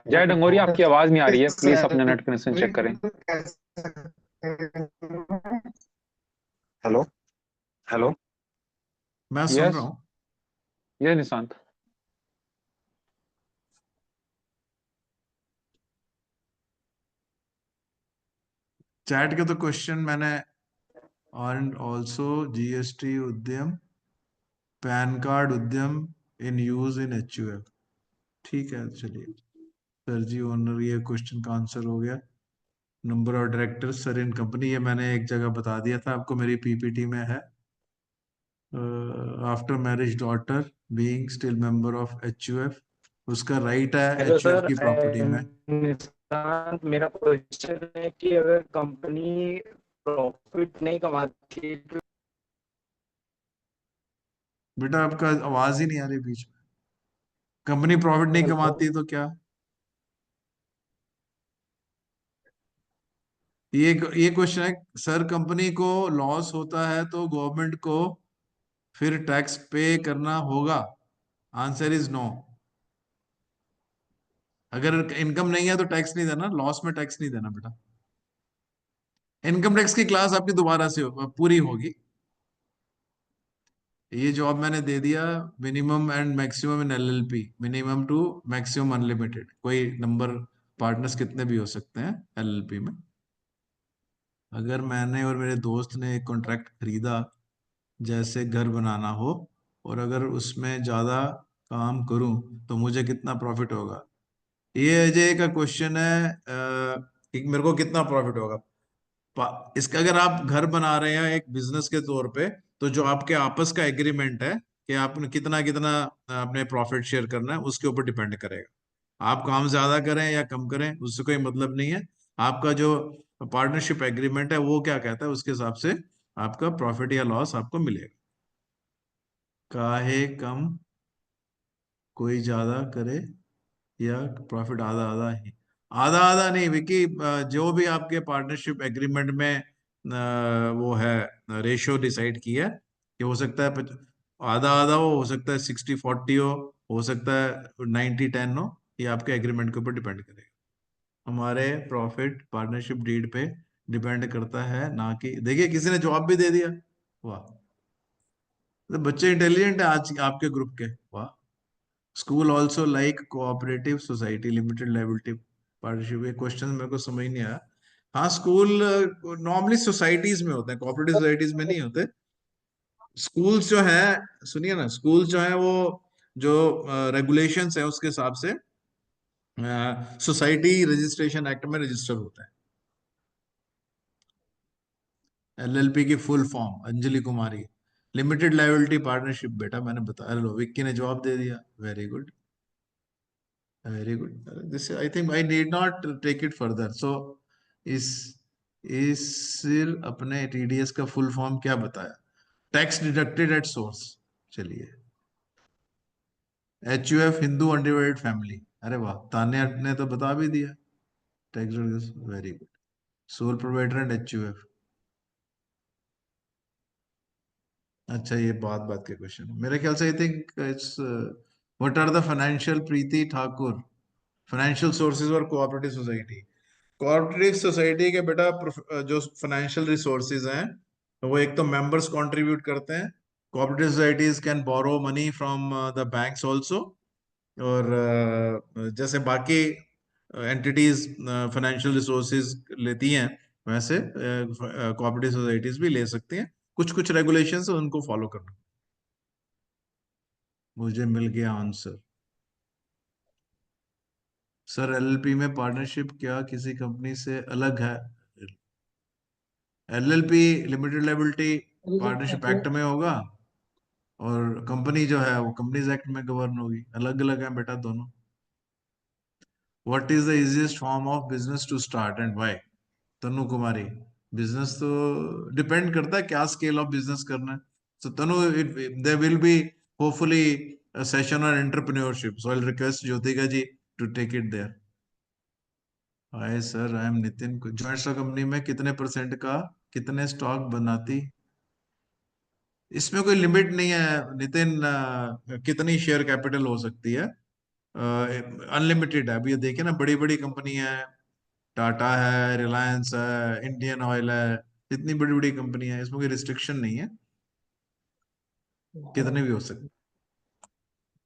जय डंगोरी, आपकी आवाज नहीं आ रही है, प्लीज अपना नेट कनेक्शन चेक करें। Hello, hello. मैं सुन रहा यस, हूँ। ये निशांत। चैट के तो क्वेश्चन मैंने, और ऑल्सो GST उद्यम, पैन कार्ड उद्यम इन यूज इन HUF। ठीक है, चलिए। सर जी ओनर, ये क्वेश्चन का आंसर हो गया। Number of director sir in company, ये मैंने एक जगह बता दिया था आपको, मेरी PPT में है। After marriage daughter being still member of HUF, उसका राइट है हेलो HUF सर, की प्रॉपर्टी में। निशांत, मेरा क्वेश्चन है कि अगर कंपनी प्रॉफिट नहीं कमाती तो बेटा आपका आवाज ही नहीं आ रही बीच में। कंपनी प्रॉफिट नहीं हेलो। कमाती तो क्या? ये क्वेश्चन है सर, कंपनी को लॉस होता है तो गवर्नमेंट को फिर टैक्स पे करना होगा? Answer is no. अगर इनकम नहीं है तो टैक्स नहीं देना, लॉस में टैक्स नहीं देना बेटा। इनकम टैक्स की क्लास आपकी दोबारा से पूरी होगी। ये जॉब मैंने दे दिया, minimum and maximum in LLP, minimum two maximum unlimited, कोई नंबर पार्टनर्स कितने भी हो सकते हैं एलएलपी में। अगर मैंने और मेरे दोस्त ने एक कॉन्ट्रैक्ट खरीदा, जैसे घर बनाना हो, और अगर उसमें ज्यादा काम करूं तो मुझे कितना प्रॉफिट होगा? ये अजय का क्वेश्चन है कि मेरे को कितना प्रॉफिट होगा। इसका अगर आप घर बना रहे हैं एक बिजनेस के तौर पे, तो जो आपके आपस का एग्रीमेंट है कि आपने कितना कितना अपने प्रॉफिट शेयर करना है, उसके ऊपर डिपेंड करेगा। आप काम ज्यादा करें या कम करें उससे कोई मतलब नहीं है। आपका जो पार्टनरशिप एग्रीमेंट है वो क्या कहता है, उसके हिसाब से आपका प्रॉफिट या लॉस आपको मिलेगा। काहे कम कोई ज्यादा करे या प्रॉफिट आधा आधा ही? आधा आधा नहीं विकी, जो भी आपके पार्टनरशिप एग्रीमेंट में वो है रेशियो डिसाइड किया है, कि हो सकता है आधा आधा हो सकता है 60-40 हो सकता है 90-10 हो। ये आपके एग्रीमेंट के ऊपर डिपेंड करेगा। हमारे प्रॉफिट पार्टनरशिप डीड पे डिपेंड करता है, ना कि देखिए किसी ने जवाब भी दे दिया। वाह, तो बच्चे इंटेलिजेंट है आज आपके ग्रुप के। वाह। School also like cooperative society limited liability partnership, ये क्वेश्चन मेरे को समझ नहीं आया। हाँ, स्कूल नॉर्मली सोसाइटीज में होते हैं, कोऑपरेटिव सोसाइटीज में नहीं होते। स्कूल्स जो है, सुनिए ना, स्कूल्स जो है वो जो रेगुलेशंस है उसके हिसाब से सोसाइटी रजिस्ट्रेशन एक्ट में रजिस्टर होता है। एलएलपी की full form Anjali Kumari, limited liability partnership. बेटा मैंने बताया, लो विक्की ने जवाब दे दिया, very good very good. This I think I need not take it further. So इस इस अपने टीडीएस का फुल फॉर्म क्या बताया? Tax deducted at source. चलिए, एचयूएफ हिंदू अनडिवाइडेड फैमिली। अरे वाह, तान्या ने तो बता भी दिया। Tax, very good. Sole provider and HUF. अच्छा, ये बात बात के क्वेश्चन मेरे ख्याल से I think it's what are the financial, Preeti Thakur, financial sources और कोऑपरेटिव सोसाइटी। कोऑपरेटिव सोसाइटी के बेटा जो फाइनेंशियल रिसोर्सेज हैं, वो एक तो मेंबर्स कंट्रीब्यूट करते हैं। Cooperative societies can borrow money from the banks also, और जैसे बाकी एंटिटीज फाइनेंशियल रिसोर्सेज लेती हैं, वैसे कोऑपरेटिव सोसाइटीज भी ले सकती हैं। कुछ कुछ रेगुलेशंस है, उनको फॉलो करना। मुझे मिल गया आंसर। सर, एलएलपी में पार्टनरशिप क्या किसी कंपनी से अलग है? LLP limited liability partnership act में होगा, और कंपनी जो है वो कंपनीज एक्ट में गवर्न होगी। अलग अलग है बेटा दोनों। What is the easiest form of business to start and why? Tanu Kumari, business तो डिपेंड करता है क्या स्केल ऑफ बिजनेस करना है। So Tanu, there will be hopefully a session on entrepreneurship, so I'll request Jyotika ji to take it there. Hi sir, I am Nitin. Joint stock company में कितने percent का कितने स्टॉक बनाती? इसमें कोई लिमिट नहीं है नितिन, कितनी शेयर कैपिटल हो सकती है, अनलिमिटेड है। अभी ये देखिए ना, बड़ी बड़ी कंपनी है, टाटा है, रिलायंस है, इंडियन ऑयल है, इतनी बड़ी बड़ी कंपनी है, इसमें कोई रिस्ट्रिक्शन नहीं है, कितने भी हो सकते।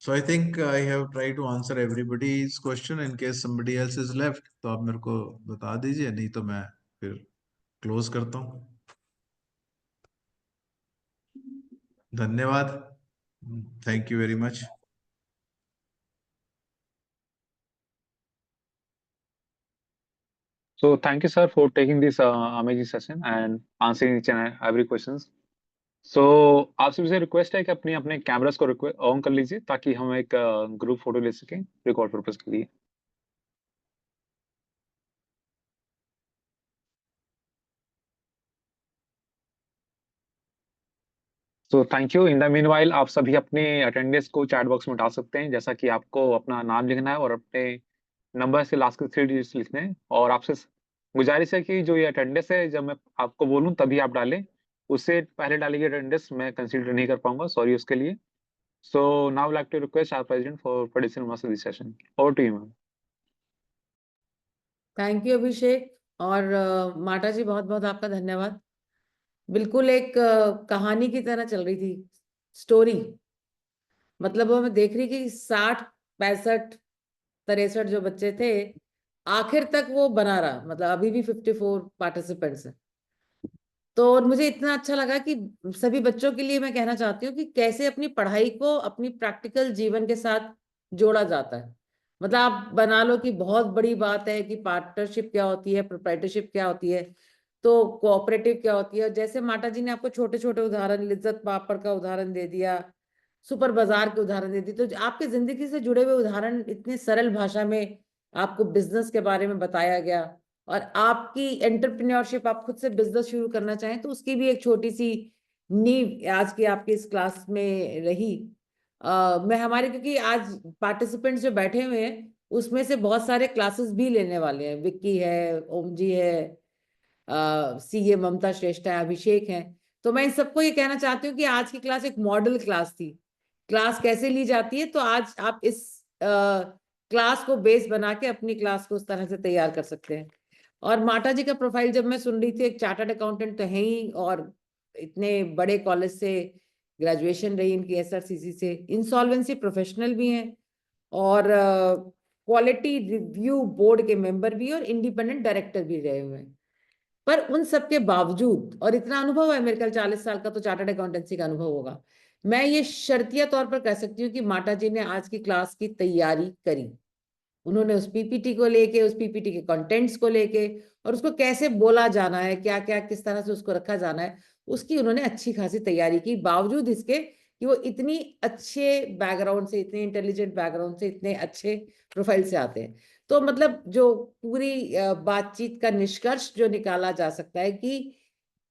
So I think I have try to answer everybody's question. In case somebody else is left तो आप मेरे को बता दीजिए, नहीं तो मैं फिर क्लोज करता हूँ। धन्यवाद, thank you very much. So thank you, sir, for taking this amazing session and answering each and every questions. So आपसे मुझे रिक्वेस्ट है कि अपने अपने कैमरास को ऑन कर लीजिए, ताकि हम एक ग्रुप फोटो ले सकें रिकॉर्ड पर्पस के लिए। So thank you. In the meanwhile आप सभी अपने अटेंडेंस को चैट बॉक्स में डाल सकते हैं, जैसा कि आपको अपना नाम लिखना है और अपने नंबर से लास्ट के 3 डिजिट्स लिखने हैं। और आपसे गुजारिश है कि जो ये अटेंडेंस है, जब मैं आपको बोलूं तभी आप डालें, उससे पहले डाली गई अटेंडेंस मैं कंसीडर नहीं कर पाऊंगा, सॉरी उसके लिए। So now like to request our president for producing mass this session. Over to you ma'am. Thank you Abhishek. और माटा जी, बहुत बहुत आपका धन्यवाद। बिल्कुल एक कहानी की तरह चल रही थी स्टोरी। मतलब वो मैं देख रही कि 60 65 63 जो बच्चे थे, आखिर तक वो बना रहा। मतलब अभी भी 54 पार्टिसिपेंट्स हैं। तो और मुझे इतना अच्छा लगा कि सभी बच्चों के लिए मैं कहना चाहती हूँ कि कैसे अपनी पढ़ाई को अपनी प्रैक्टिकल जीवन के साथ जोड़ा जाता है। मतलब आप बना लो कि बहुत बड़ी बात है कि पार्टनरशिप क्या होती है, प्रोप्राइटरशिप क्या होती है, तो कोऑपरेटिव क्या होती है। जैसे माता जी ने आपको छोटे छोटे उदाहरण, लिज्जत पापड़ का उदाहरण दे दिया, सुपर बाजार के उदाहरण दे दी, तो आपके जिंदगी से जुड़े हुए उदाहरण इतने सरल भाषा में आपको बिजनेस के बारे में बताया गया। और आपकी एंटरप्रेन्योरशिप, आप खुद से बिजनेस शुरू करना चाहें तो उसकी भी एक छोटी सी नींव आज की आपकी इस क्लास में रही। मैं हमारे, क्योंकि आज पार्टिसिपेंट्स जो बैठे हुए हैं उसमें से बहुत सारे क्लासेस भी लेने वाले हैं। विक्की है, ओम जी है, सीए ममता श्रेष्ठ है, अभिषेक है। तो मैं इन सबको ये कहना चाहती हूँ कि आज की क्लास एक मॉडल क्लास थी। क्लास कैसे ली जाती है, तो आज आप इस क्लास को बेस बना के अपनी क्लास को उस तरह से तैयार कर सकते हैं। और माता जी का प्रोफाइल जब मैं सुन रही थी, एक चार्टर्ड अकाउंटेंट तो है ही, और इतने बड़े कॉलेज से ग्रेजुएशन रही इनकी, एसआरसीसी से, इंसॉल्वेंसी प्रोफेशनल भी हैं, और क्वालिटी रिव्यू बोर्ड के मेंबर भी, और इंडिपेंडेंट डायरेक्टर भी रहे हुए हैं। पर उन सबके बावजूद, और इतना अनुभव है मेरे ख्याल 40 साल का तो चार्टर्ड अकाउंटेंसी का अनुभव होगा, मैं ये शर्तिया तौर पर कह सकती हूँ कि माता जी ने आज की क्लास की तैयारी करी। उन्होंने उस पीपीटी को लेके, उस पीपीटी के कंटेंट्स को लेके, और उसको कैसे बोला जाना है, क्या क्या किस तरह से उसको रखा जाना है, उसकी उन्होंने अच्छी खासी तैयारी की। बावजूद इसके कि वो इतनी अच्छे बैकग्राउंड से, इतने इंटेलिजेंट बैकग्राउंड से, इतने अच्छे प्रोफाइल से आते हैं। तो मतलब जो पूरी बातचीत का निष्कर्ष जो निकाला जा सकता है कि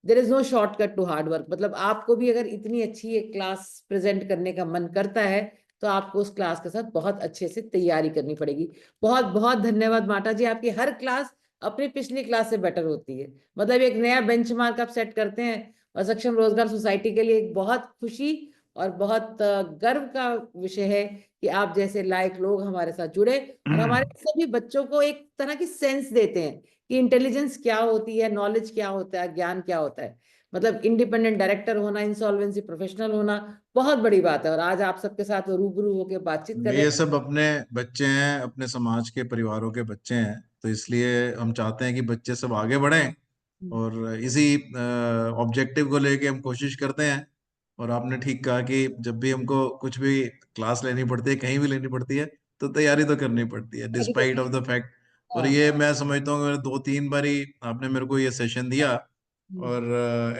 there is no shortcut to hard work. मतलब आपको भी अगर इतनी अच्छी एक क्लास प्रेजेंट करने का मन करता है तो आपको उस क्लास के साथ बहुत अच्छे से तैयारी करनी पड़ेगी। बहुत बहुत धन्यवाद माता जी। आपकी हर क्लास अपनी पिछली क्लास से बेटर होती है। मतलब एक नया बेंचमार्क आप सेट करते हैं, और सक्षम रोजगार सोसाइटी के लिए एक बहुत खुशी और बहुत गर्व का विषय है कि आप जैसे लायक लोग हमारे साथ जुड़े और हमारे सभी बच्चों को एक तरह की सेंस देते हैं कि इंटेलिजेंस क्या होती है, नॉलेज क्या होता है, ज्ञान क्या होता है। मतलब इंडिपेंडेंट डायरेक्टर होना, इंसॉल्वेंसी प्रोफेशनल होना बहुत बड़ी बात है। और आज आप सबके साथ रूबरू होकर बातचीत कर रहे ये हैं। सब अपने बच्चे हैं, अपने समाज के परिवारों के बच्चे हैं, तो इसलिए हम चाहते हैं कि बच्चे सब आगे बढ़ें और इसी ऑब्जेक्टिव को लेके हम कोशिश करते हैं। और आपने ठीक कहा कि जब भी हमको कुछ भी क्लास लेनी पड़ती है, कहीं भी लेनी पड़ती है, तो तैयारी तो करनी पड़ती है डिस्पाइट ऑफ द फैक्ट। और हाँ, ये मैं समझता हूँ मेरे 2-3 बारी आपने मेरे को ये सेशन दिया, और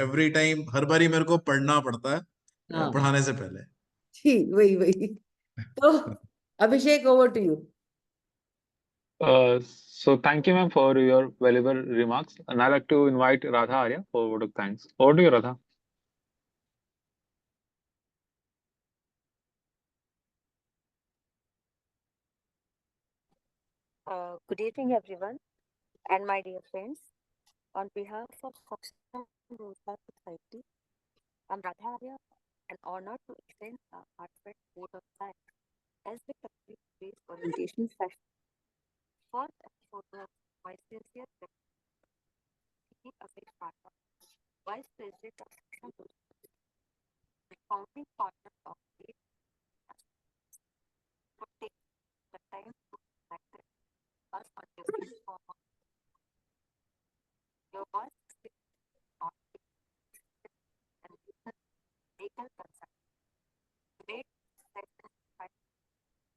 एवरी टाइम हर बारी मेरे को पढ़ना पड़ता है हाँ, पढ़ाने से पहले। ठीक, वही वही। तो Abhishek, over to you. So thank you ma'am for your valuable remarks, and I'd like to invite Radha Arya for a word of thanks. Over to you, Radha. Good evening, everyone, and my dear friends. On behalf of Saksham Rozgar Society, I'm Radha Arya, and honored to extend a heartfelt vote of thanks as we complete today's orientation session. First and foremost, my sincere gratitude to Asesh Patra, Vice President of Saksham Rozgar, the founding partner of